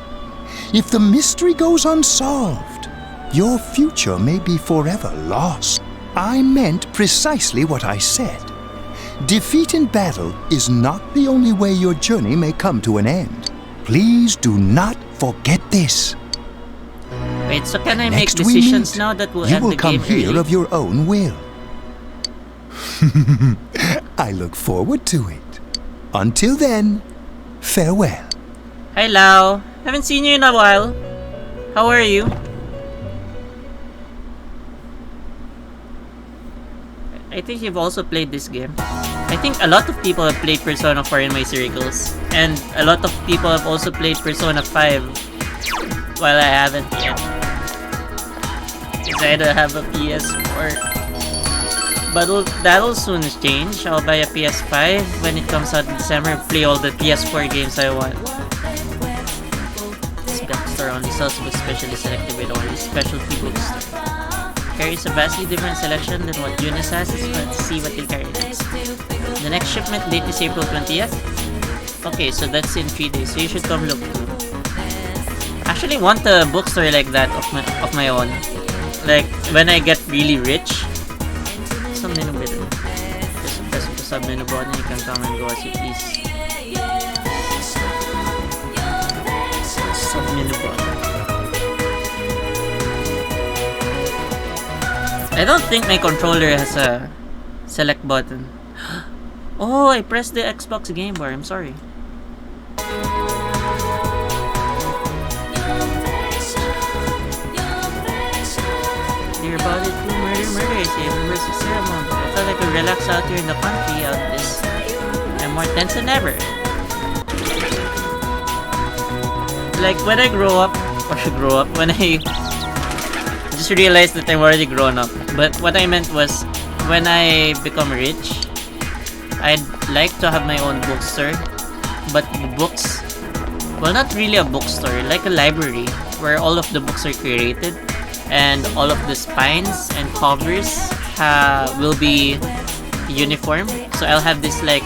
If the mystery goes unsolved, your future may be forever lost. I meant precisely what I said. Defeat in battle is not the only way your journey may come to an end. Please do not forget this. Wait, so can I make Next we decisions meet, now that will you end will the come game here early? of your own will. I look forward to it. Until then, farewell. Hi Lau, haven't seen you in a while. How are you? I think you've also played this game. I think a lot of people have played Persona 4 in my circles. And a lot of people have also played Persona 5 while I haven't yet. Because I don't have a PS4. But that'll soon change. I'll buy a PS5 when it comes out in December and play all the PS4 games I want. This bookstore only sells books specially selected with only specialty bookstore. Carries a vastly different selection than what Junis has. Let's see what they carry next. The next shipment date is April 20th. Okay, so that's in 3 days. So you should come look too. Actually want a bookstore like that of my own. Like when I get really rich. Some menu bidder. Just press the sub menu button. You can come and go as you please. Sub menu button. I don't think my controller has a select button. Oh, I pressed the Xbox game bar. I'm sorry. Dear about it, murder, save versus ceremony. I thought I could relax out here in the country out this. I'm more tense than ever. Like when I when I just realized that I'm already grown up. But what I meant was, when I become rich, I'd like to have my own bookstore. But the books, well, not really a bookstore, like a library where all of the books are curated. and all of the spines and covers will be uniform. So I'll have this like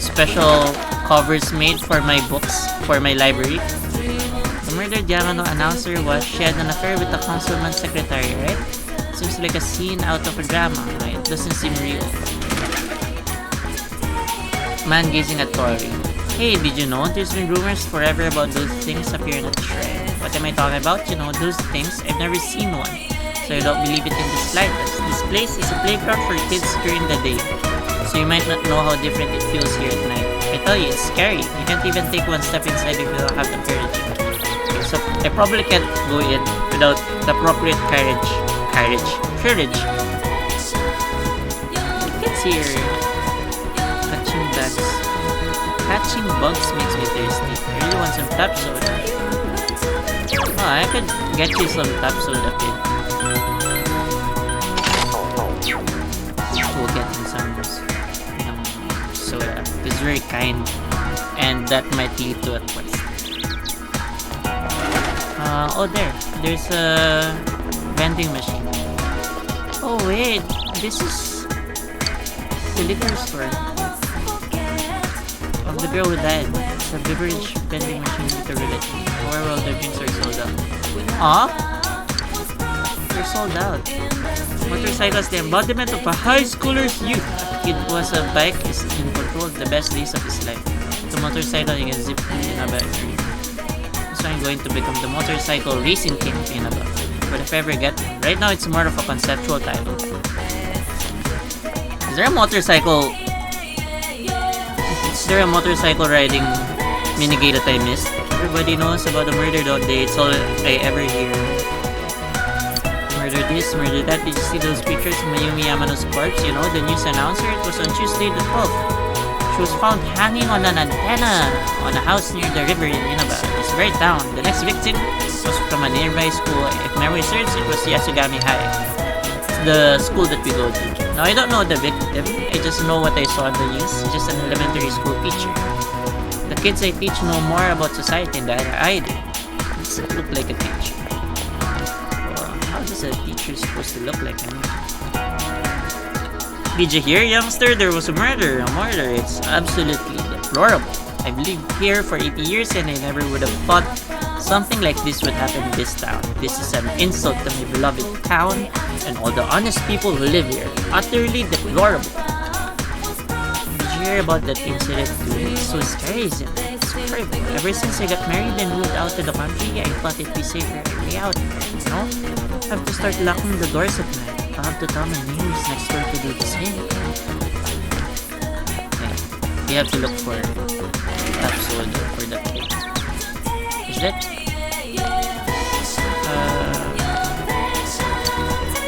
special covers made for my books for my library. The murdered Yamano announcer she had an affair with the councilman's secretary, right? Seems like a scene out of a drama. It doesn't seem real. Man gazing at Tori. Hey, did you know there's been rumors forever about those things appearing at the shrine? What am I talking about? You know, those things, I've never seen one. So I don't believe it in the slightest. This place is a playground for kids during the day. So you might not know how different it feels here at night. I tell you, it's scary. You can't even take one step inside if you don't have the courage. So I probably can't go in without the appropriate courage. Kids here. Catching bugs. Catching bugs makes me thirsty. I really want some tap soda. Oh, I could get you some tap soda, kid. We'll get him some soda. He's very kind, and that might lead to a quest. Oh, there's a vending machine. Oh wait, this is the liquor store of the girl who died. It's a beverage vending machine with a roulette. However, all the drinks are sold out. They're sold out. Motorcycles, the embodiment of a high schooler's youth. A kid who has a bike is in control of the best days of his life. The motorcycle, you can zip in a battery. So I'm going to become the motorcycle racing king in a bit. But if I ever get one, right now it's more of a conceptual title. Is there a motorcycle riding minigame that I missed? Everybody knows about the murder that day. It's all I ever hear. Murder this, murder that. Did you see those pictures of Mayumi Yamano's corpse? You know, the news announcer? It was on Tuesday the 12th. She was found hanging on an antenna on a house near the river in Inaba. It's very down. The next victim was from a nearby school. If memory serves, it was Yasugami High. It's the school that we go to. Now, I don't know the victim. I just know what I saw on the news. Just an elementary school teacher. The kids I teach know more about society than I do. Does it look like a teacher? Well, how does a teacher supposed to look like? Did you hear, youngster? There was a murder. It's absolutely deplorable. I've lived here for 80 years and I never would have thought something like this would happen in this town. This is an insult to my beloved town and all the honest people who live here. Utterly deplorable. Did you hear about that incident too? It's so scary, isn't it? It's horrible. Ever since I got married and moved out to the country, I thought it'd be safer way out here, you know? I have to start locking the doors at night. I have to tell my neighbors next door to do the same. Okay. We have to look for tap soda for that kid. Is that?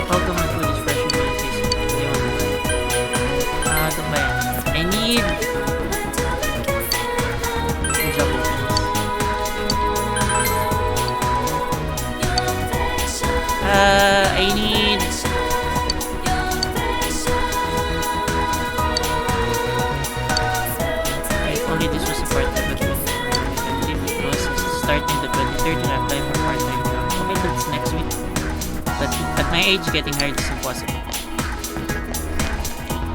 How come my food is fresh and really tasty? Do you want to buy? Don't buy it. I need I need only this was a part-time but starting the 23rd and apply for part-time job. Okay, that's next week. But at my age, getting hired is impossible.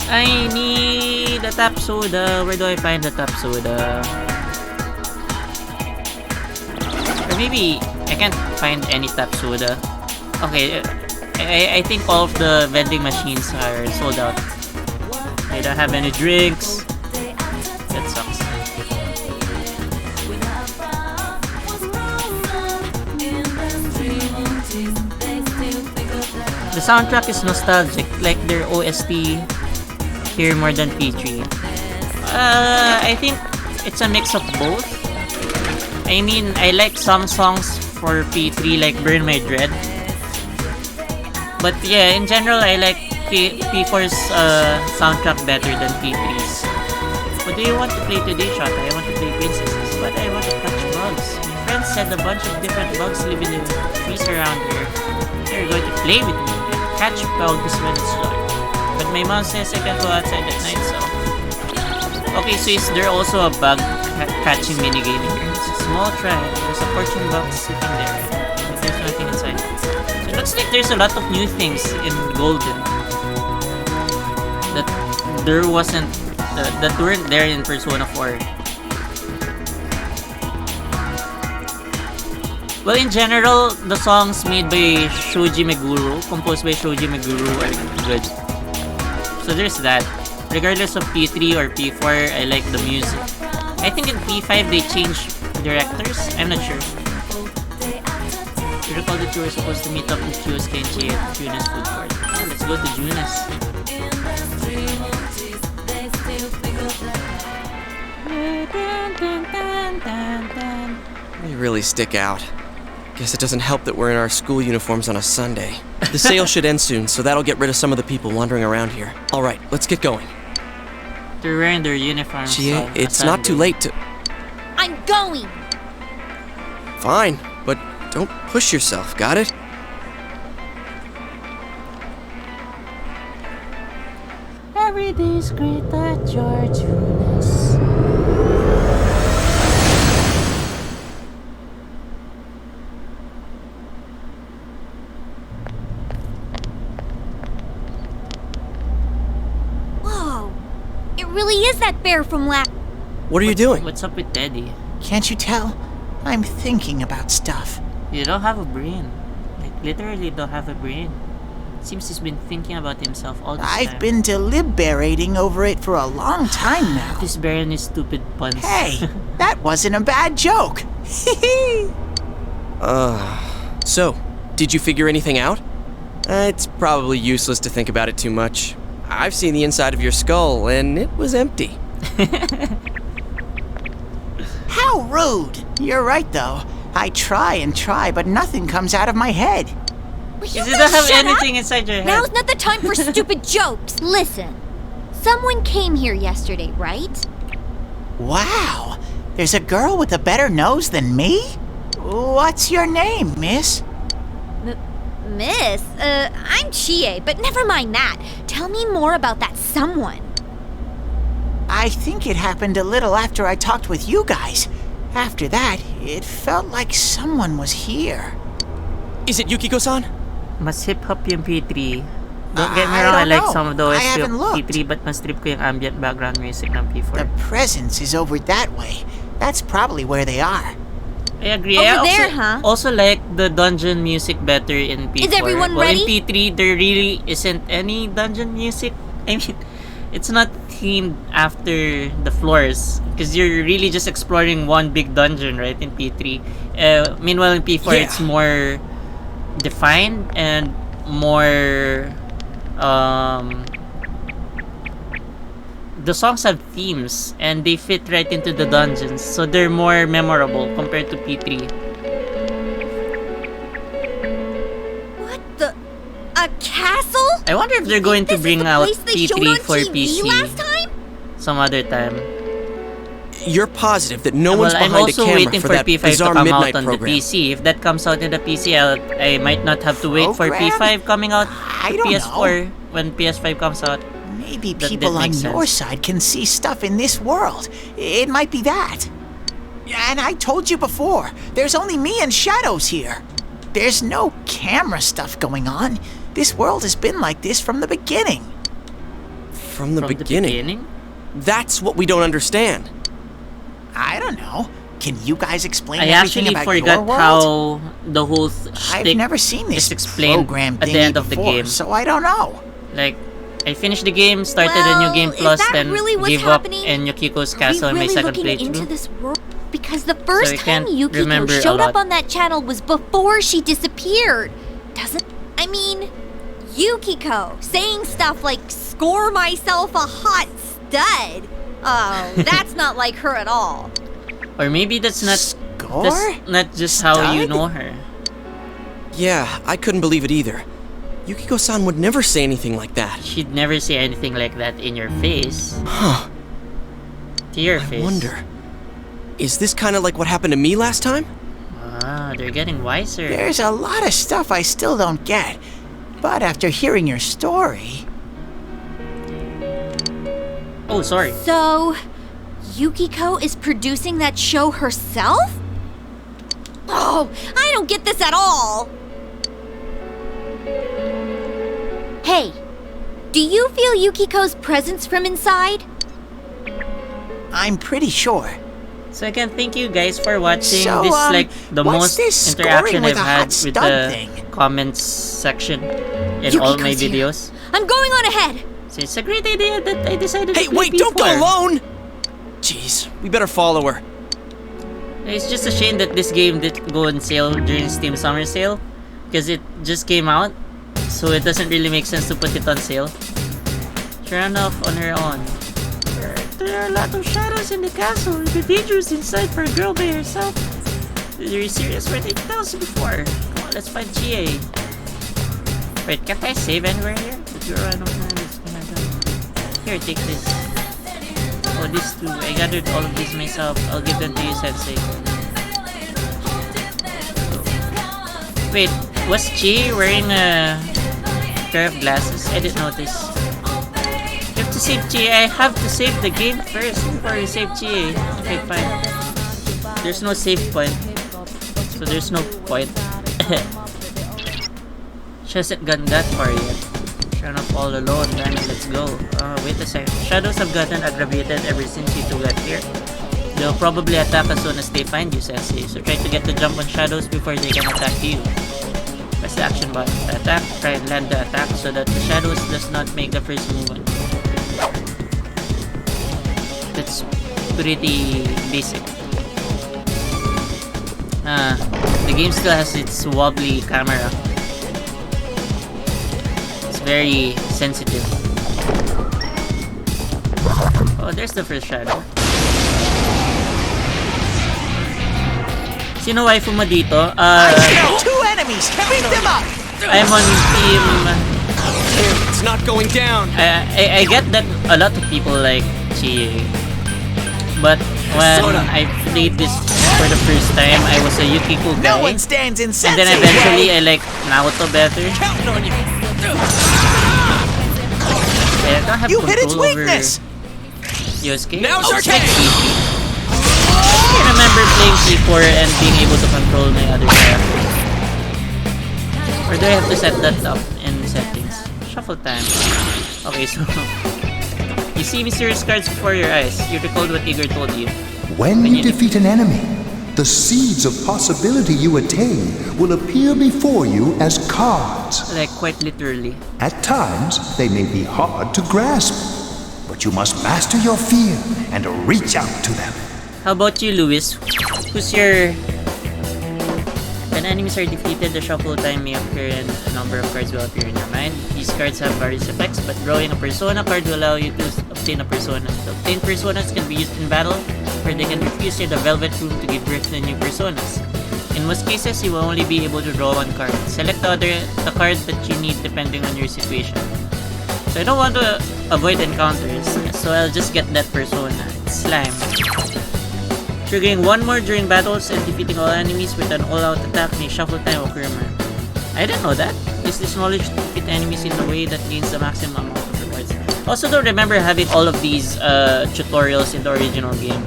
I need a tap soda. Where do I find the tap soda? Or maybe I can't find any tap soda. Okay, I think all of the vending machines are sold out. They don't have any drinks. That sucks. The soundtrack is nostalgic, like their OST here more than P3. I think it's a mix of both. I mean, I like some songs for P3 like Burn My Dread. But yeah, in general, I like P4's soundtrack better than P3's. What do you want to play today, Shota? I want to play Princesses, but I want to catch bugs. My friends said a bunch of different bugs live in the trees around here. They're going to play with me and catch bugs when it's dark. But my mom says I can't go outside at night, so... Okay, so is there also a bug catching minigame here? It's a small tribe. There's a fortune box sitting there. But there's nothing inside. So it looks like there's a lot of new things in Golden that there wasn't, that weren't there in Persona 4. Well, in general, the songs made by Shoji Meguro, composed by Shoji Meguro, are good. So there's that. Regardless of P3 or P4, I like the music. I think in P5 they changed directors. I'm not sure. You recall that you were supposed to meet up with Kyosuke and Chie at Juna's food court. Yeah, let's go to Juna's. We really stick out. Guess it doesn't help that we're in our school uniforms on a Sunday. The sale should end soon, so that'll get rid of some of the people wandering around here. Alright, let's get going. They're wearing their uniforms. Chie, it's not too late to... I'm going! Fine, but don't push yourself, got it? Every day's great at your Junas. Whoa! It really is that bear from last. What are you doing? What's up with Teddy? Can't you tell? I'm thinking about stuff. You don't have a brain. Like, literally don't have a brain. Seems he's been thinking about himself all this time. I've been deliberating over it for a long time now. This bear and his stupid puns. Hey, that wasn't a bad joke. So, did you figure anything out? It's probably useless to think about it too much. I've seen the inside of your skull, and it was empty. How rude! You're right, though. I try and try, but nothing comes out of my head. You don't have anything inside your head. Now's not the time for stupid jokes. Listen, someone came here yesterday, right? Wow, there's a girl with a better nose than me? What's your name, miss? Miss? I'm Chie, but never mind that. Tell me more about that someone. I think it happened a little after I talked with you guys. After that, it felt like someone was here. Is it Yukiko-san? Mas hip-hop yung P3. Don't get me wrong, I like some of the OST of P3, but mas trip ko yung ambient background music ng P4. The presence is over that way. That's probably where they are. I agree. Over there, huh? Also like the dungeon music better in P4. Is everyone ready? In P3, there really isn't any dungeon music. I mean, it's not themed after the floors because you're really just exploring one big dungeon, right? In P3. Meanwhile, in P4, it's more defined and more. The songs have themes and they fit right into the dungeons, so they're more memorable compared to P3. What the? A castle? I wonder if they're going to bring out P3 for TV PC last time? some other time. You're positive that no one's I'm behind a also camera waiting for for that P5 bizarre to come midnight out on program. the PC. If that comes out in the PC, I might not have to wait for P5 coming out to PS4 when PS5 comes out. Maybe people on your side can see stuff in this world. It might be that. And I told you before, there's only me and Shadows here. There's no camera stuff going on. This world has been like this from the beginning. From the beginning? That's what we don't understand. I don't know. Can you guys explain I everything actually about your forgot world? how the whole I've never seen this explained program at the end of the before, game. so I don't know. Like, I finished the game, started a new game plus, then really what's gave happening? up in Yukiko's Are we castle in my really second looking into playthrough. this world? Because the first I time can't Yukiko remember a showed up lot. on that channel was before she disappeared. I mean, Yukiko saying stuff like, score myself a hot stud. Oh, that's not like her at all. Or maybe that's not just how you know her. Yeah, I couldn't believe it either. Yukiko-san would never say anything like that. She'd never say anything like that in your face. Huh. To your face. I wonder. Is this kind of like what happened to me last time? Ah, they're getting wiser. There's a lot of stuff I still don't get. But after hearing your story... Oh, sorry. So, Yukiko is producing that show herself? Oh, Oh, I don't get this at all. Hey, do you feel Yukiko's presence from inside? I'm pretty sure. So again, thank you guys for watching. So, This is like the what's most this interaction scoring with I've a had hot with stud the thing? comments section in all my Yukiko's here. videos. I'm going on ahead. So it's a great idea that I decided Hey, to play wait, don't go P4. alone! Jeez, we better follow her. It's just a shame that this game didn't go on sale during Steam Summer Sale, because it just came out, so it doesn't really make sense to put it on sale. She ran off on her own. There are a lot of shadows in the castle. It would be dangerous inside for a girl by herself. Are you serious? We're 8,000 before. Come on, let's find Chie. Wait, can't I save anywhere here? Did you run over this? Here, take this. Oh, these two. I gathered all of these myself. I'll give them to you, Sensei. Wait, was Chie wearing a pair of glasses? I didn't notice. You have to save Chie. I have to save the game first before you save Chie. Okay, fine. There's no save point. So there's no point. She hasn't gone that far yet. Run up all alone, man. Let's go. Wait a second. Shadows have gotten aggravated ever since you two got here. They'll probably attack as soon as they find you, Sensei. So try to get the jump on Shadows before they can attack you. Press the action button to attack. Try and land the attack so that the Shadows does not make the first move. It's pretty basic. The game still has its wobbly camera. Very sensitive. Oh, there's the first shadow. Sino waifu mo dito? I killed 2 enemies! Beat them up! I'm on team... It's not going down! I get that a lot of people like Chie. But when I played this for the first time, I was a Yukiko guy. No one stands in and then eventually I like Naoto better. Counting on you! I don't have You control hit its weakness! over Yosuke. Now's our It's like chance! PP. I remember playing P4 and being able to control my other characters. Or do I have to set that up in settings? Shuffle time. Okay, so you see mysterious cards before your eyes. You recalled what Igor told you. When you defeat an enemy, the seeds of possibility you attain will appear before you as cards. Like quite literally. At times, they may be hard to grasp, but you must master your fear and reach out to them. How about you, Luis? Who's your... When enemies are defeated, the shuffle time may occur and a number of cards will appear in your mind. These cards have various effects, but drawing a Persona card will allow you to obtain a Persona. To obtain Personas can be used in battle, or they can be fused in the Velvet Room to give birth to new Personas. In most cases, you will only be able to draw one card. Select the card that you need depending on your situation. So I don't want to avoid encounters, so I'll just get that Persona. It's Slime. Triggering one more during battles and defeating all enemies with an all-out attack may shuffle time occur more. I didn't know that. Use this knowledge to defeat enemies in a way that gains the maximum amount of rewards. Also don't remember having all of these tutorials in the original game.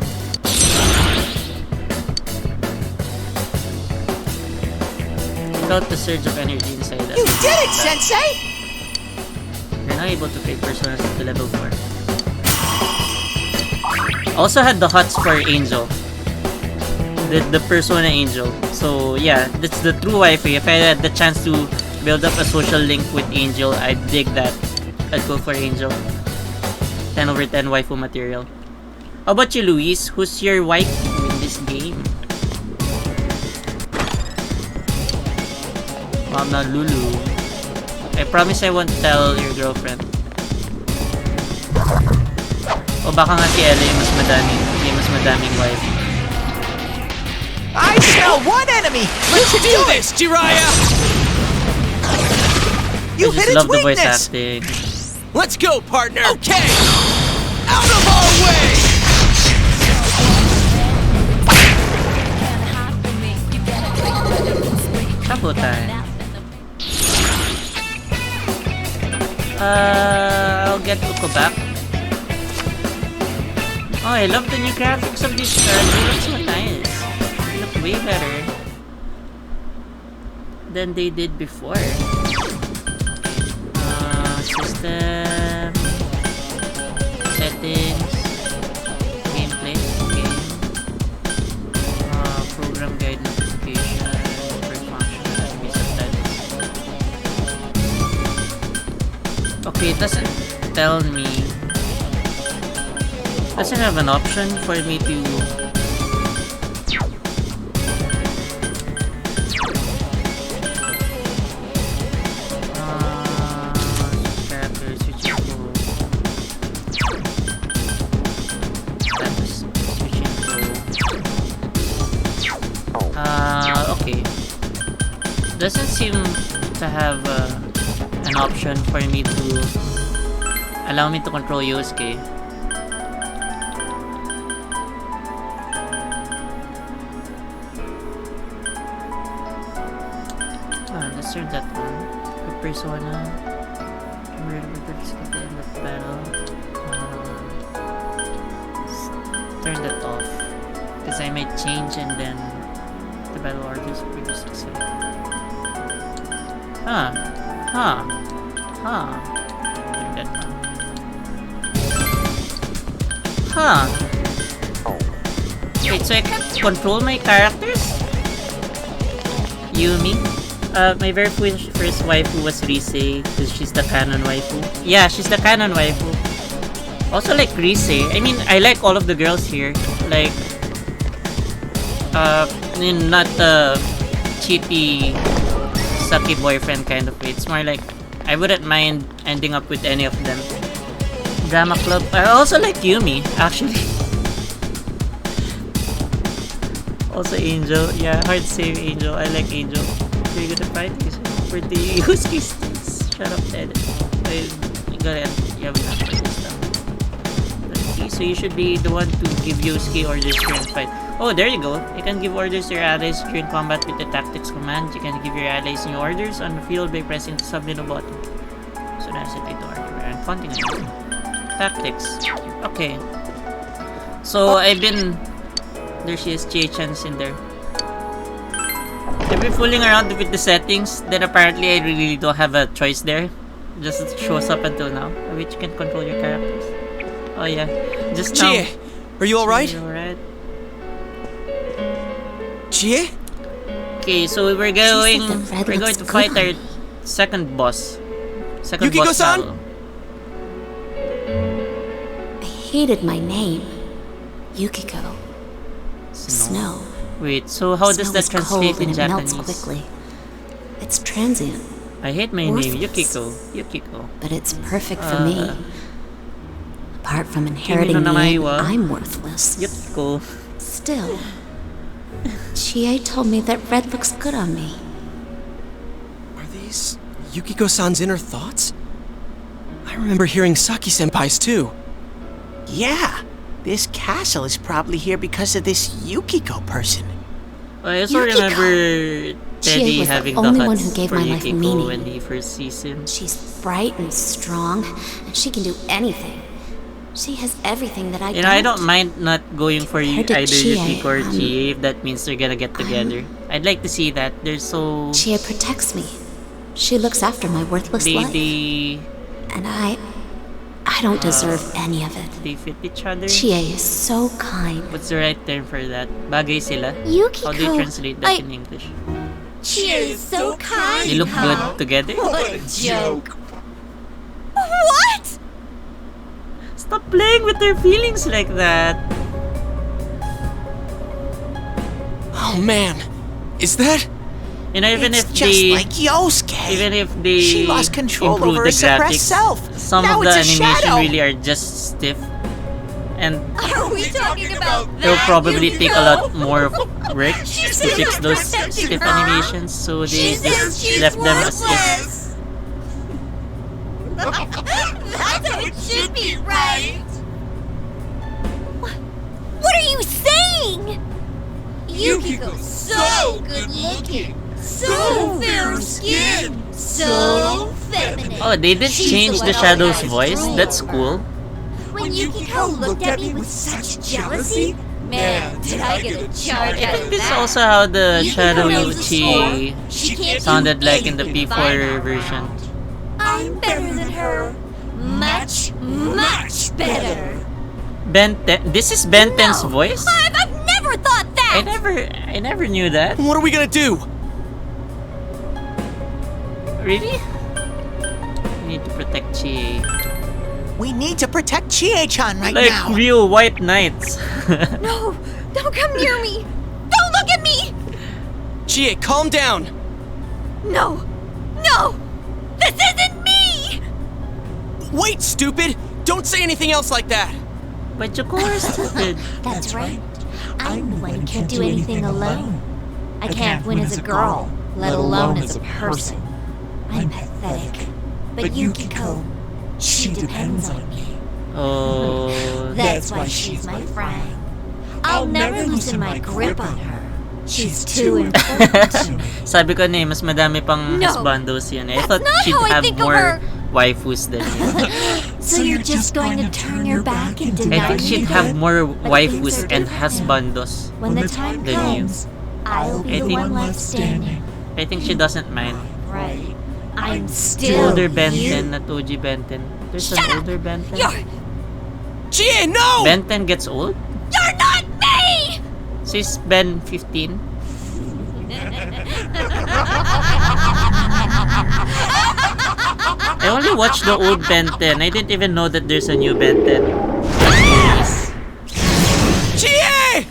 Without the surge of energy inside us. You did it, Sensei! You're now able to create personas to level 4. Also had the HUTs for Angel. The Persona Angel. So yeah, that's the true waifu. If I had the chance to build up a social link with Angel, I'd dig that. I'd go for Angel. 10 over 10 waifu material. How about you, Luis? Who's your waifu in this game? Mama Lulu. I promise I won't tell your girlfriend. O baka nga si Ella yung mas madaming wife. I smell one enemy! Let's do this, Jiraiya! You hit its love the voice weakness! acting. Let's go, partner! Okay! Out of our way! Shuffle time. I'll get Uko back. Oh, I love the new graphics of these cards. They look so nice. They look way better. than they did before. System settings, gameplay, game, program guide notification, first function, enemy subtitles. Okay, it doesn't tell me. Doesn't have an option for me to. Okay. Doesn't seem to have an option for me to allow me to control Yosuke. Let's turn that on. The Persona. We're at the end of the battle. Turn that off. Because I might change and then the battle orders previously set. Turn that on. Wait, so I can't control my characters? Yumi? My very first waifu was Rise, because she's the canon waifu. Yeah, she's the canon waifu. Also like Rise. I mean, I like all of the girls here. Like, not the cheapy, sucky boyfriend kind of way. It's more like, I wouldn't mind ending up with any of them. Drama Club. I also like Yumi, actually. Also Angel. Yeah, hard to say Angel. I like Angel. Pretty good at fighting. For the Yusuke sticks. Shut up, Ted. You gotta you have enough for this stuff. Okay, so you should be the one to give Yusuke orders during fight. Oh, there you go. You can give orders to your allies during combat with the tactics command. You can give your allies new orders on the field by pressing the sub-menu button. So that's it to order and continue. Tactics. Okay. So I've been. There she is, Chie-chan's in there. I've been fooling around with the settings, then apparently I really don't have a choice there. Just it shows up until now. Which you can control your characters. Oh yeah. Just now. Chie, are you alright? Alright. Chie? Okay, so we're going to fight our second boss. Second boss Yukiko-san? battle. I hated my name. Yukiko. Snow. Wait, so how does that translate in Japanese? Melts quickly. It's transient. I hate my name, Yukiko. Yukiko. But it's perfect for me. Apart from inheriting the name, I'm worthless. Yukiko. Still, Chie told me that red looks good on me. Are these Yukiko-san's inner thoughts? I remember hearing Saki-senpai's too. Yeah. This castle is probably here because of this Yukiko person. I also remember Teddy having the only one huts who gave for my life Yukiko meaning. when he first sees him. She's bright and strong, and she can do anything. She has everything that I don't. You know, I don't mind not going for either Chie, Yukiko or Chie if that means they're gonna get together. I'd like to see that. They're so... Chie protects me. She looks after my worthless life. And I don't deserve any of it. They fit each other. Chie is so kind. What's the right term for that? Bagay sila? Yukiko, How do you translate that in English? Chie is so kind. They look good together? What a joke. What? Stop playing with their feelings like that. Oh man, is that? You know, even It's if just they, like Yosuke. even if they She lost control improve over the her suppressed graphics, self. some Now of the it's a animation shadow. really are just stiff, and Are we talking about that? it'll probably take a lot Yukiko? more work to She said fix you're those protecting stiff her. animations, so She they says just she's left them as is. worthless. That's how it should be, right? What are you saying? Yukiko's so good looking, so fair skinned, so feminine. Oh, they did She's change the the one Shadow's all eyes voice. drool. That's cool. When Yukiko looked at me with such jealousy, Man, did I get a charge out of This is that. also how the You Shadow know the Chie She can't sounded do like in the anything P4 fine. version. I'm better than her. Much, much better. Ben 10. This is Ben 10's voice? I've never thought that. I never knew that. What are we gonna do? Really? We need to protect Chie. We need to protect Chie-chan right Like now. real white knights. No, don't come near me. Don't look at me. Chie, calm down. No, no, this isn't me. Wait, stupid! Don't say anything else like that. But of course, stupid. That's right. I'm the one who can't do anything alone. I can't win as a girl, let alone as a person. I'm pathetic. But Yukiko, she depends on me. Oh. That's why she's my friend. I'll never loosen my grip on her. She's too important to me. Sabi ko na mas madami pang No, husbandos yan. I thought not she'd how I have think of more her. waifus than you. So you're just going to turn your back and deny I think me she'd that? have more But waifus things are and different now. husbandos When the time than you. comes, I'll be I the think- one left standing. I think she doesn't mind. Right. I'm The still older Ben you. 10, not OG Ben 10. There's an older Ben 10. Chie, no! Ben 10 gets old? You're not me. She's Ben 15. I only watched the old Ben 10. I didn't even know that there's a new Ben 10. Chie!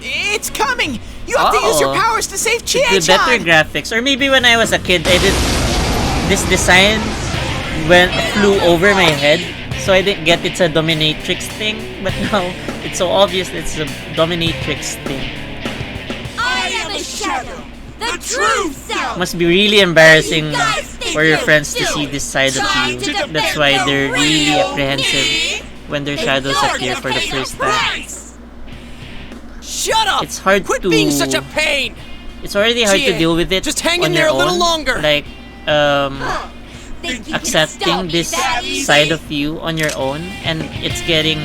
It's coming! You have to use your powers to save The better Chie-chan! graphics. Or maybe when I was a kid, this design flew over my head. So I didn't get it's a dominatrix thing. But now, it's so obvious it's a dominatrix thing. I am a shadow. The true self. Must be really embarrassing guys think for your you're friends to still see this side of trying you. to defend That's why the they're really real apprehensive when their shadows You're appear gonna for the pay first the time. price. Shut up! It's hard Quit to being such a pain! It's already hard to Chie, deal with it just hang on in there your a little own. longer. Like Think you can stop accepting me this that easy? side of you on your own, and it's getting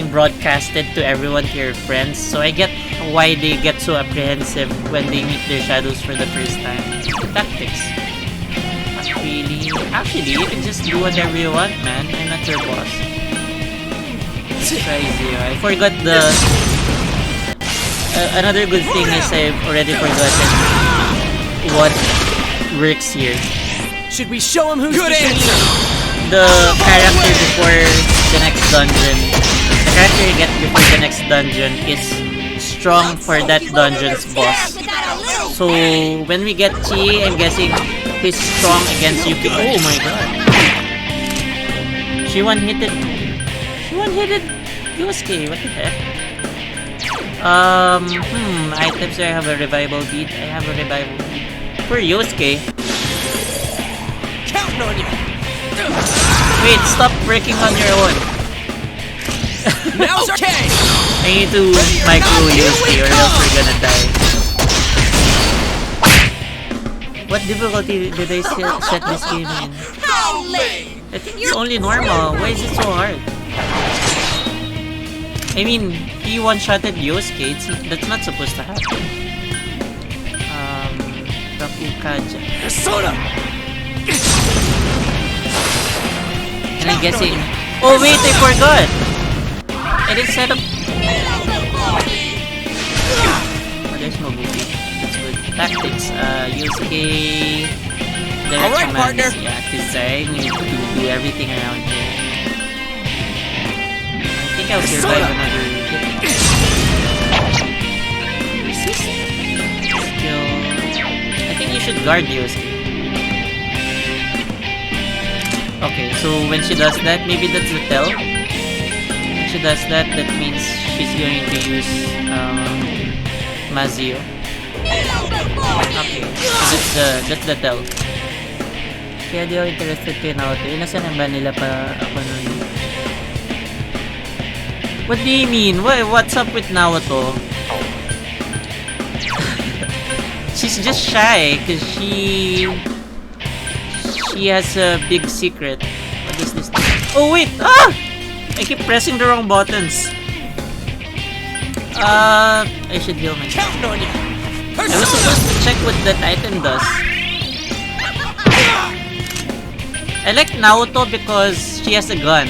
broadcasted to everyone, to your friends. So I get why they get so apprehensive when they meet their shadows for the first time. Tactics. Not really. Actually, you can just do whatever you want, man. I'm not your boss. Crazy. I forgot the. Another good thing is I've already forgotten what works here. Should we show him who's Good the answer. king? The character before the next dungeon. The character you get before the next dungeon is strong for that dungeon's boss. So when we get Chie, I'm guessing he's strong against Yuki. Oh my god. She one-hitted Yosuke, what the heck? Items where I have a revival beat. I have a revival beat. For Yosuke. Counting on you! Wait, stop breaking on your own. Now's our okay! I need to micro Yosuke or else we're gonna die. What difficulty did I set this game in? How late? I think it's only normal. Why is it so hard? I mean, he one-shotted Yosuke. That's not supposed to happen. Rakukaja. Persona! And I'm guessing... Oh wait, I forgot! I didn't set up... Oh, there's no movie. That's good. Tactics. Yosuke... Direct Alright, commands. partner. Yeah, because I need to do everything around here. I think I'll survive another hit. Resist. Skill... I think you should guard Yosuke. Okay, so when she does that, maybe that's the tell. When she does that, that means she's going to use Mazio. Okay, so that's the tell. Kaya di ako interested kay Naoto. Nasaan ang ba nila pa ako nun? What do you mean? What's up with Naoto? She's just shy because she has a big secret. What is this thing? Oh wait! Ah! I keep pressing the wrong buttons. I should heal myself. I was supposed to check what that item does. I like Naoto because she has a gun.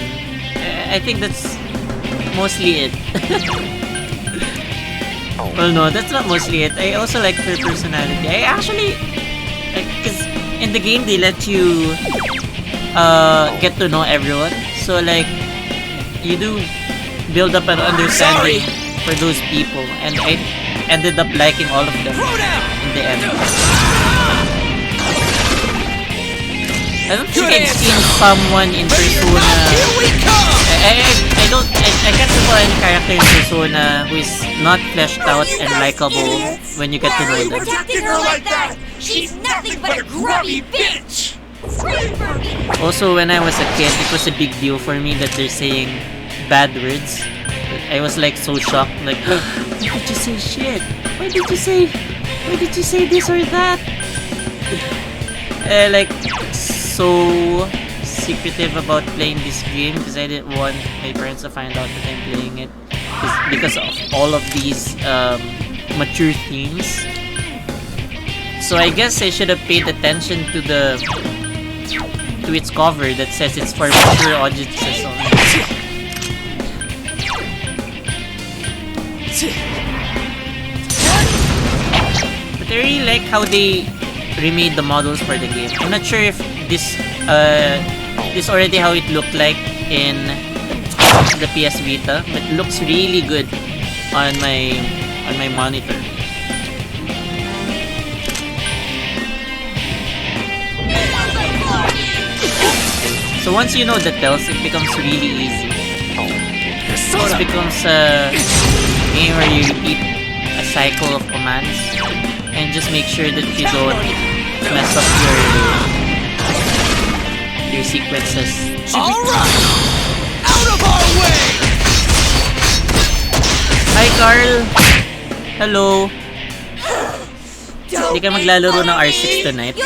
I think that's mostly it. Well, no, that's not mostly it. I also like her personality. I actually, because in the game they let you get to know everyone. So like, you do build up an understanding for those people, and I ended up liking all of them in the end. I don't think I've seen someone in Persona. I can't recall any character in Persona who is not fleshed out and likable when you get to know them. Protecting her like that! She's nothing but a grubby bitch! Also, when I was a kid, it was a big deal for me that they're saying bad words. I was like so shocked, like, why did you say shit? Why did you say this or that? Like, so secretive about playing this game because I didn't want my parents to find out that I'm playing it because of all of these mature themes. So I guess I should have paid attention to its cover that says it's for mature audiences only. But I really like how they remade the models for the game. I'm not sure if this already how it looked like in the PS Vita, but it looks really good on my monitor. So once you know the tells, it becomes really easy. It becomes a game where you repeat a cycle of commands and just make sure that you don't mess up your sequences. Alright! Out of our way! Hi Carl! Hello! Hindi ka maglalaro ng R6 tonight?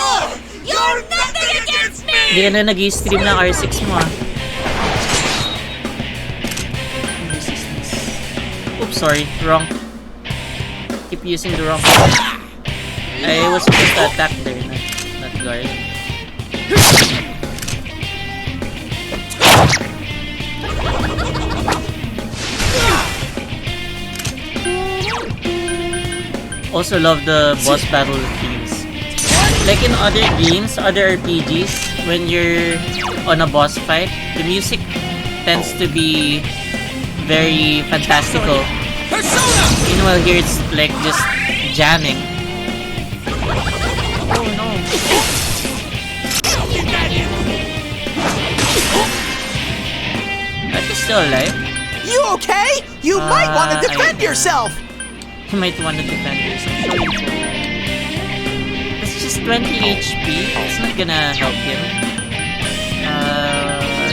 You're nothing against me! Hindi ka na nag-i-stream ng R6 mo ah. Oops, sorry. Wrong. Keep using the wrong one. I was supposed to attack there, not guard. Also love the boss battle themes. Like in other games, other RPGs, when you're on a boss fight, the music tends to be very fantastical. Meanwhile here it's like just jamming. Oh no. That is still alive. You okay? You might want to defend yourself! You might want to defend yourself. It's just 20 HP. It's not gonna help him.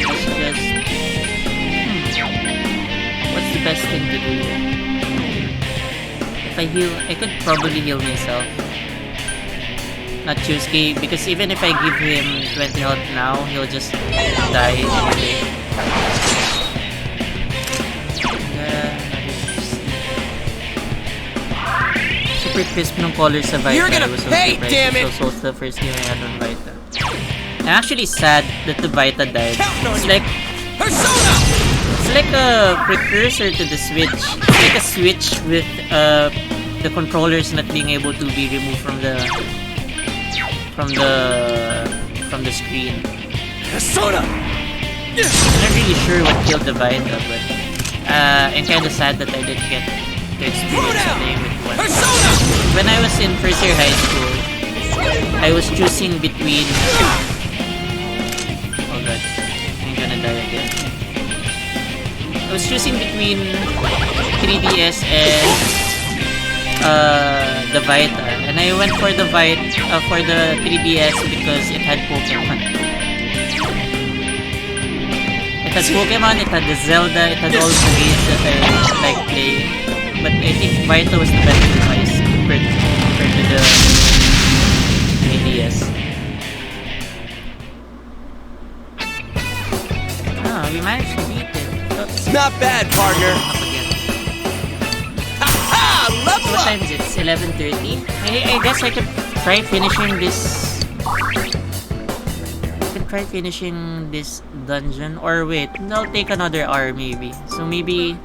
Let's just... What's the best thing to do here? If I heal, I could probably heal myself. Not choose K, because even if I give him 20 health now, he'll just die anyway. Super crisp ng color sa Vita. You're gonna pay, damn it! So the first game I had on Vita. I'm actually sad that the Vita died. It's like Persona! It's like a precursor to the Switch. It's like a Switch with the controllers not being able to be removed from the screen. Persona! I'm not really sure what killed the Vita, but I'm kinda sad that I didn't get to experience playing with one. When I was in first year high school, I was choosing between... Oh god, I'm gonna die again. I was choosing between 3DS and the Vita, and I went for the for the 3DS because it had Pokemon. It had Pokemon, it had the Zelda, it had all the games that I like playing. But I think Vita was the better device compared to the 3DS. Ah, we managed to beat it. Not bad, partner. time is it? It's 11:30. I guess I could try finishing this. I could try finishing this dungeon. Or wait, I'll take another hour maybe. So maybe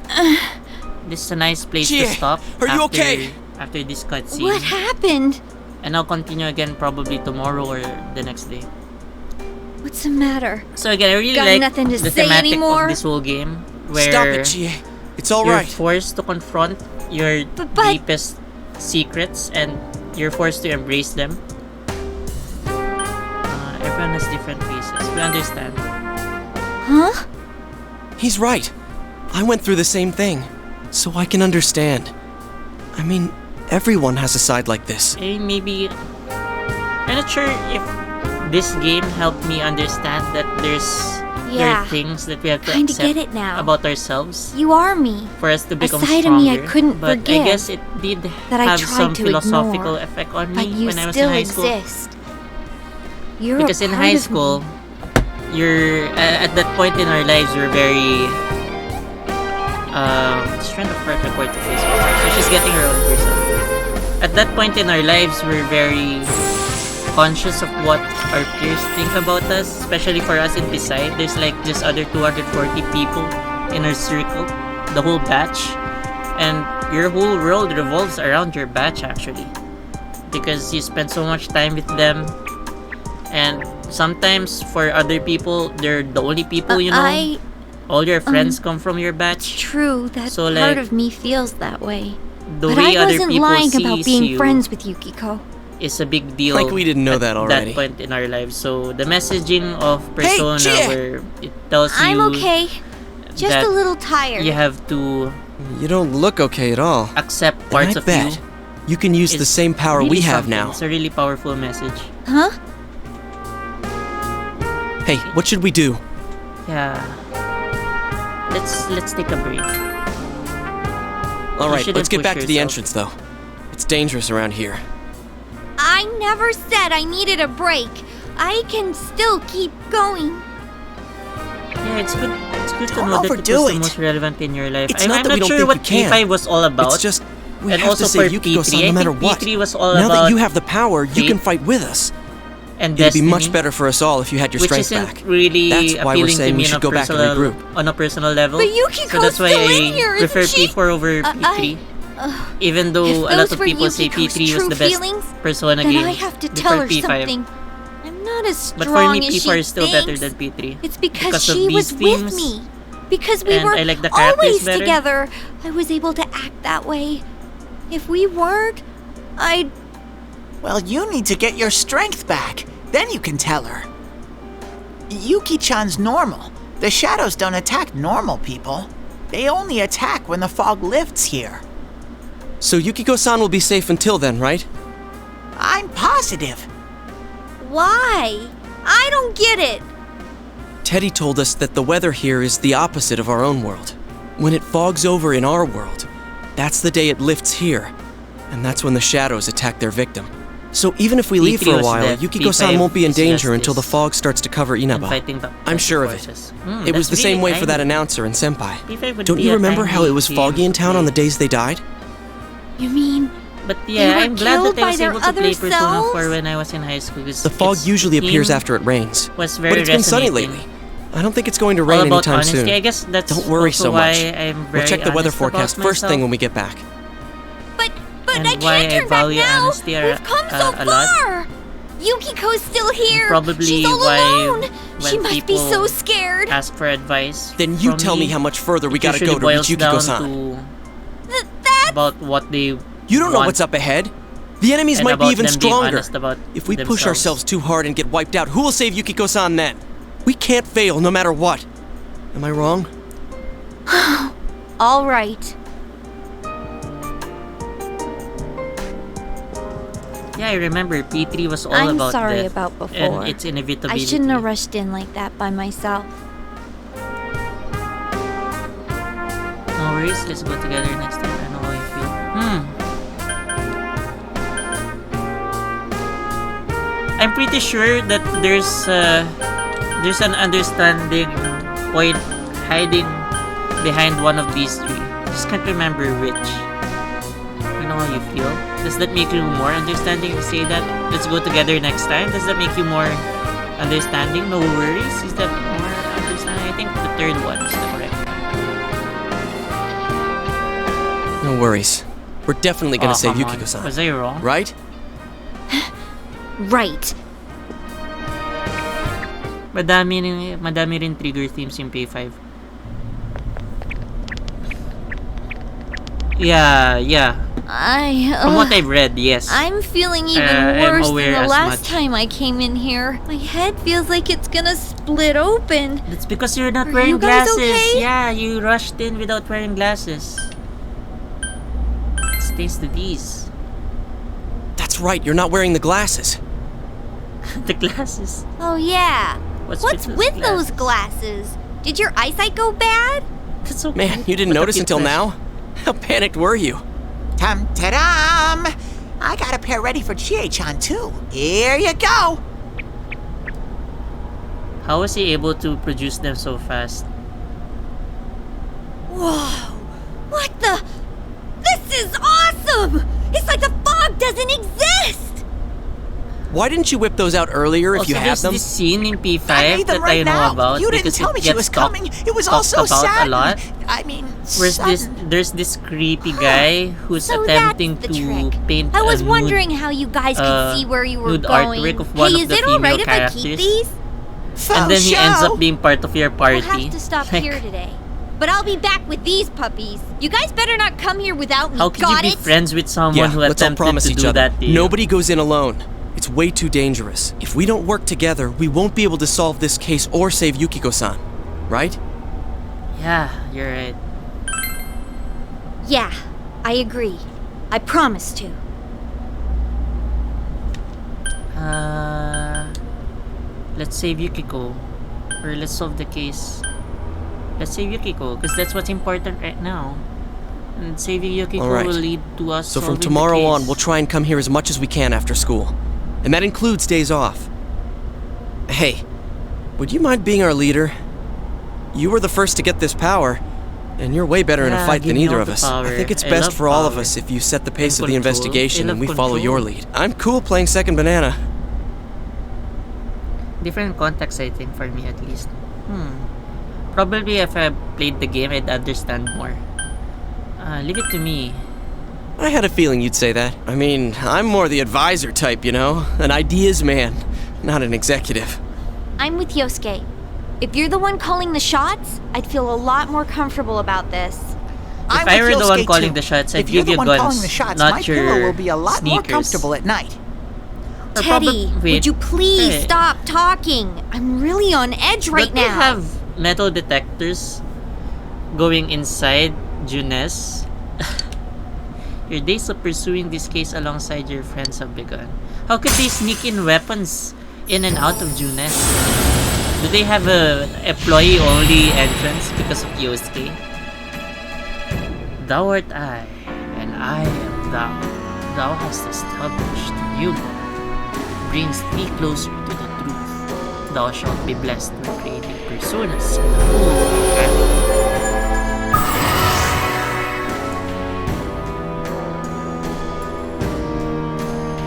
this is a nice place Chie, to stop. are you okay? After this cutscene. What happened? And I'll continue again probably tomorrow or the next day. What's the matter? So again, I really Got like nothing to the say thematic anymore? of this whole game. Where Stop it, Chie. It's all you're right. forced to confront your But- deepest secrets and you're forced to embrace them. Everyone has different faces. We understand. Huh? He's right. I went through the same thing, so I can understand. I mean, everyone has a side like this. Maybe I'm not sure if this game helped me understand that there Yeah. are things that we have to Kinda accept get it now. about ourselves You are me. for us to become side stronger. of me I couldn't but forgive I guess it did that I have tried some to philosophical ignore, effect on but me you when I was still in high school. exist. You're Because a in part high of school, me. you're at that point in our lives, we're very. Just trying to part the court to Facebook. So she's getting her own person. At that point in our lives, we're very conscious of what our peers think about us, especially for us in Pisay. There's like just other 240 people in our circle, the whole batch, and your whole world revolves around your batch actually, because you spend so much time with them, and sometimes for other people, they're the only people you know. All your friends come from your batch. True, that So, part like, of me feels that way. The But way I other wasn't people lying sees about being you friends with Yukiko. is a big deal. Like we didn't know at that already. that point in our lives. So the messaging of Hey, Persona, Chie! where it tells you I'm okay. Just that a little tired. you have to You don't look okay at all. accept And parts I of bet you can use the is same power really we have something. now. It's a really powerful message. Huh? Hey, what should we do? Yeah. Let's take a break. All You right, shouldn't let's get push back to the yourself. entrance though. It's dangerous around here. I never said I needed a break. I can still keep going. Yeah, it's good. It's good to Don't know that it overdo was the it. most relevant in your life. It's I'm not that not we don't sure think what you can. P5 was all about. It's just we and have also to save for Yukiko-san P3, no matter I think what. P3 was all Now about that you have the power, you fate can fight with us. and It'd be destiny, much better for us all if you had your which strength isn't back. really That's why we're appealing saying to we me should on a go back and personal regroup. on a personal level. But Yukiko's so that's why still I in here, prefer isn't she? P4 over P3. Even If though a lot those of were people say Yukiko's P3 was true the best feelings, Persona then game I have to before tell her P5. something. I'm not as strong But for me, as P4 she is still thinks. better than P3. It's because of she these was with themes, me. Because we and were I like the characters always better. together. I was able to act that way. If we weren't, I'd... Well, you need to get your strength back. Then you can tell her. Yuki-chan's normal. The shadows don't attack normal people. They only attack when the fog lifts here. So Yukiko-san will be safe until then, right? I'm positive. Why? I don't get it. Teddy told us that the weather here is the opposite of our own world. When it fogs over in our world, that's the day it lifts here. And that's when the shadows attack their victim. So even if we leave P3 for a was while, death, Yukiko-san P5 won't be in is danger until the justice. fog starts to cover And Inaba. fighting I'm sure of it. It was the same way for that announcer and Senpai. P5 would Don't be you a remember how timely it was game foggy in to town play. on the days they died? You mean... But They yeah, were I'm glad killed that I by was their able to other play Persona selves? 4 when I was in high school. The fog usually appears after it rains. Was very But it's been sunny resonating. lately. I don't think it's going to All rain about anytime honesty. soon. I guess that's Don't worry also so much. why I'm very We'll check the weather honest about forecast first thing myself. when we get back. But And I why can't I turn back value now. honesty We've come so a lot. far. Yukiko's still here. Probably She's all why alone. when She must be people so scared. ask for advice. Then you from tell me how much further we it gotta go usually to reach boils down Yukiko-san. to about what they You don't know want what's up ahead. The enemies and might be about even them being stronger. honest about If we push themselves. ourselves too hard and get wiped out, who will save Yukiko-san then? We can't fail no matter what. Am I wrong? All right. Yeah, I remember P3 was all I'm about sorry death about before. and its inevitability. I shouldn't have rushed in like that by myself. No worries, let's go together next time. I know how you feel. I'm pretty sure that there's an understanding point hiding behind one of these three. Just can't remember which. I know how you feel? Does that make you more understanding if you say that? Let's go together next time? Does that make you more understanding? No worries? Is that more understanding? I think the third one is the correct one. No worries. We're definitely gonna save come on. Yukiko-san. Was I wrong? Right? Right. Madami rin trigger themes yung P5. Yeah. From what I've read, yes. I'm feeling even worse than the last time I came in here. My head feels like it's gonna split open. That's because you're not Are wearing you guys glasses. okay? Yeah, you rushed in without wearing glasses. It's thanks to these. That's right, you're not wearing the glasses. The glasses. Oh yeah. What's with those glasses? Did your eyesight go bad? That's okay. Man, you didn't notice until now? How panicked were you? Tum-ta-dum! I got a pair ready for Chie-chan, too. Here you go! How was he able to produce them so fast? Whoa! What the? This is awesome! It's like the fog doesn't exist! Why didn't you whip those out earlier if you have them? There's this scene in P5 I made them that right I know now. about. You didn't because tell it me she gets was coming. It was all so talked about sad. a lot. I mean, There's this creepy guy who's So attempting that's the to trick. paint I was a wondering how you guys could see where you were nude going. artwork of one Hey, of is the it alright female if I keep characters. these? And then he ends up being part of your party. We'll have to stop Like, here today. But I'll be back with these puppies. You guys better not come here without me. How could you Got be it? friends with someone Yeah, who let's all attempted promise to each do other. that to you? Nobody goes in alone. It's way too dangerous. If we don't work together, we won't be able to solve this case or save Yukiko-san. Right? Yeah, you're right. Yeah, I agree. I promise to. Let's save Yukiko. Or let's solve the case. Let's save Yukiko, because that's what's important right now. And saving Yukiko All right. will lead to us So from solving the tomorrow case. on, we'll try and come here as much as we can after school. And that includes days off. Hey, would you mind being our leader? You were the first to get this power, and you're way better in a Yeah, fight give than me either all of the us. power. I think it's I best love for all of power. us if you set the pace And of the control. investigation I and we love follow your control. lead. I'm cool playing second banana. Different context, I think, for me at least. Probably if I played the game, I'd understand more. Leave it to me. I had a feeling you'd say that. I mean, I'm more the advisor type, you know? An ideas man, not an executive. I'm with Yosuke. If you're the one calling the shots, I'd feel a lot more comfortable about this. If I were the one calling the shots, I'd If you're give the you one calling guns, the shots, not my your pillow will be a lot more sneakers. comfortable at night. Or Teddy, wait, would you please hey. stop talking? I'm really on edge right Don't now. you have metal detectors going inside Junes? Your days of pursuing this case alongside your friends have begun. How could they sneak in weapons in and out of Junes? Do they have a employee-only entrance because of Yosuke? Thou art I, and I am thou. Thou hast established a new law. Brings thee closer to the truth. Thou shalt be blessed with creating personas in the whole world.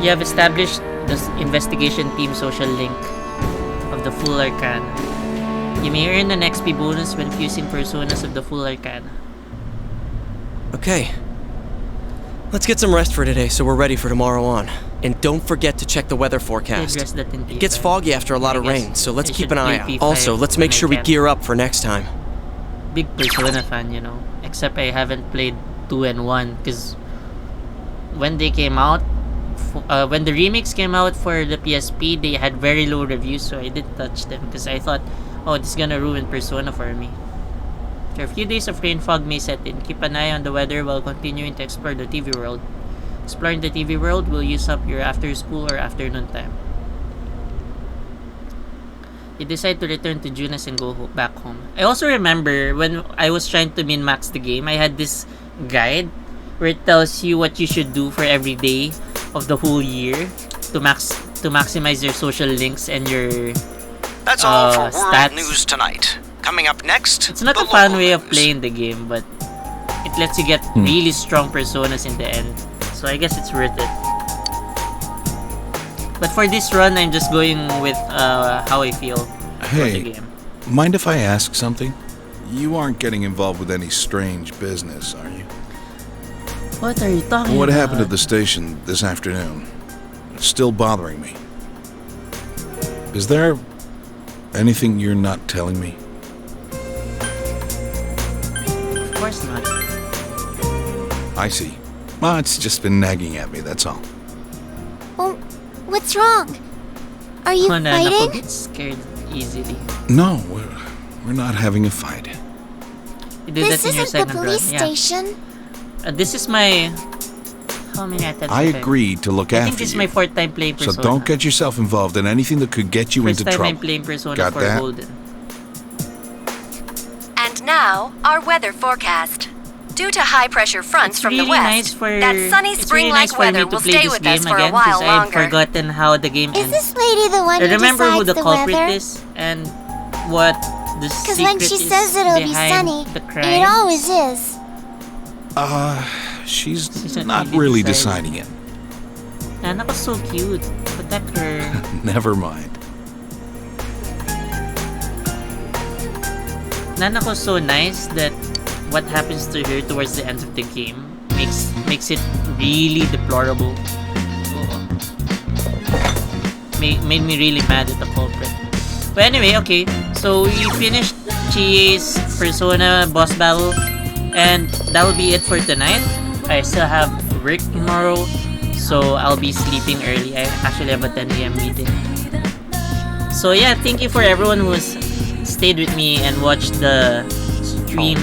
You have established the investigation team social link of the Full Arcana. You may earn an XP bonus when fusing personas of the Full Arcana. Okay. Let's get some rest for today so we're ready for tomorrow on. And don't forget to check the weather forecast. Address that in It gets foggy after a lot of rain, so let's I keep should an eye play out. P5 Also, let's make when I sure we can. gear up for next time. Big Persona fan, you know. Except I haven't played 2 and 1 because when they came out, when the remakes came out for the PSP, they had very low reviews, so I didn't touch them because I thought, oh, this is gonna ruin Persona for me. After a few days of rain, fog may set in. Keep an eye on the weather while continuing to explore the TV world. Exploring the TV world will use up your after school or afternoon time. You decide to return to Junes and go back home. I also remember when I was trying to min-max the game, I had this guide where it tells you what you should do for every day of the whole year to maximize your social links and your That's all for World stats. News Tonight. Coming up next, It's not the a fun local way of news. playing the game, but it lets you get really strong personas in the end. So I guess it's worth it. But for this run, I'm just going with how I feel for the Hey, game. mind if I ask something? You aren't getting involved with any strange business, are you? What are you talking What about? happened at the station this afternoon? It's still bothering me. Is there anything you're not telling me? Of course not. I see. Well, it's just been nagging at me, that's all. Oh, what's wrong? Are you Oh, Nana, fighting? get scared easily. No, we're not having a fight. You did This that in your isn't the second police run. Yeah. station. This is my... How many attempts I have I- agreed to look I after think this is you. my fourth time playing So Persona. don't get yourself involved in anything that could get you First into time trouble. I'm playing Persona Got 4 that? Golden. And now, our weather forecast. Due to high pressure fronts It's from really the west, nice for that sunny it's spring really nice like for me weather to will play stay this with game us for again a while because I had longer. forgotten how the game Is ends. this lady the one I who remember who decides the the culprit weather? is and what the Because secret when she is says it'll be behind sunny, the and crime. it always is. She's not not really really deciding. deciding it. Nana was so cute. Protect her. Never mind. Nana was so nice that what happens to her towards the end of the game makes it really deplorable. Made me really mad at the culprit. But anyway, okay. So we finished Chie's Persona boss battle, and that will be it for tonight. I still have work tomorrow, so I'll be sleeping early. I actually have a 10 a.m. meeting. So yeah, thank you for everyone who's stayed with me and watched the stream.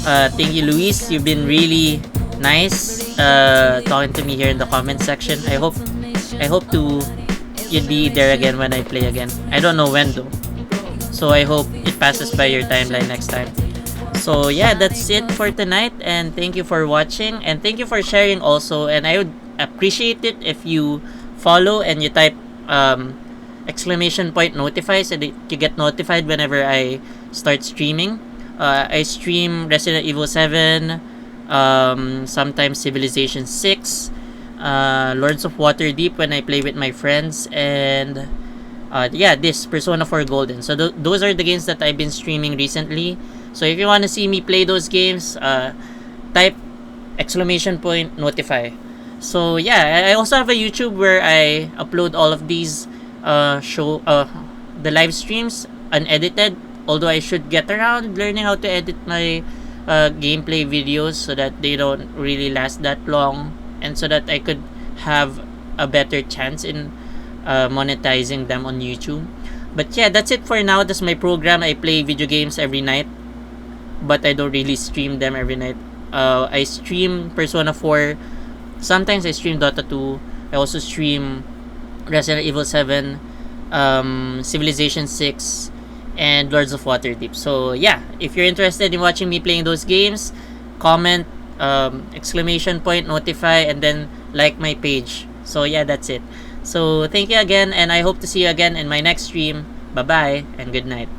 Thank you, Luis. You've been really nice talking to me here in the comment section. I hope to you'd be there again when I play again. I don't know when though. So I hope it passes by your timeline next time. So yeah, that's it for tonight, and thank you for watching, and thank you for sharing also, and I would appreciate it if you follow and you type ! Notify so that you get notified whenever I start streaming. I stream Resident Evil 7, sometimes Civilization 6, Lords of Waterdeep when I play with my friends, and yeah, this Persona 4 Golden. So those are the games that I've been streaming recently. So if you want to see me play those games, type ! Notify. So yeah, I also have a YouTube where I upload all of these the live streams unedited, although I should get around learning how to edit my gameplay videos so that they don't really last that long, and so that I could have a better chance in monetizing them on YouTube. But yeah, that's it for now. That's my program. I play video games every night, but I don't really stream them every night. I stream Persona 4. Sometimes I stream Dota 2. I also stream Resident Evil 7, Civilization 6, and Lords of Waterdeep. So yeah, if you're interested in watching me playing those games, comment ! Notify, and then like my page. So yeah, that's it. So thank you again, and I hope to see you again in my next stream. Bye bye and good night.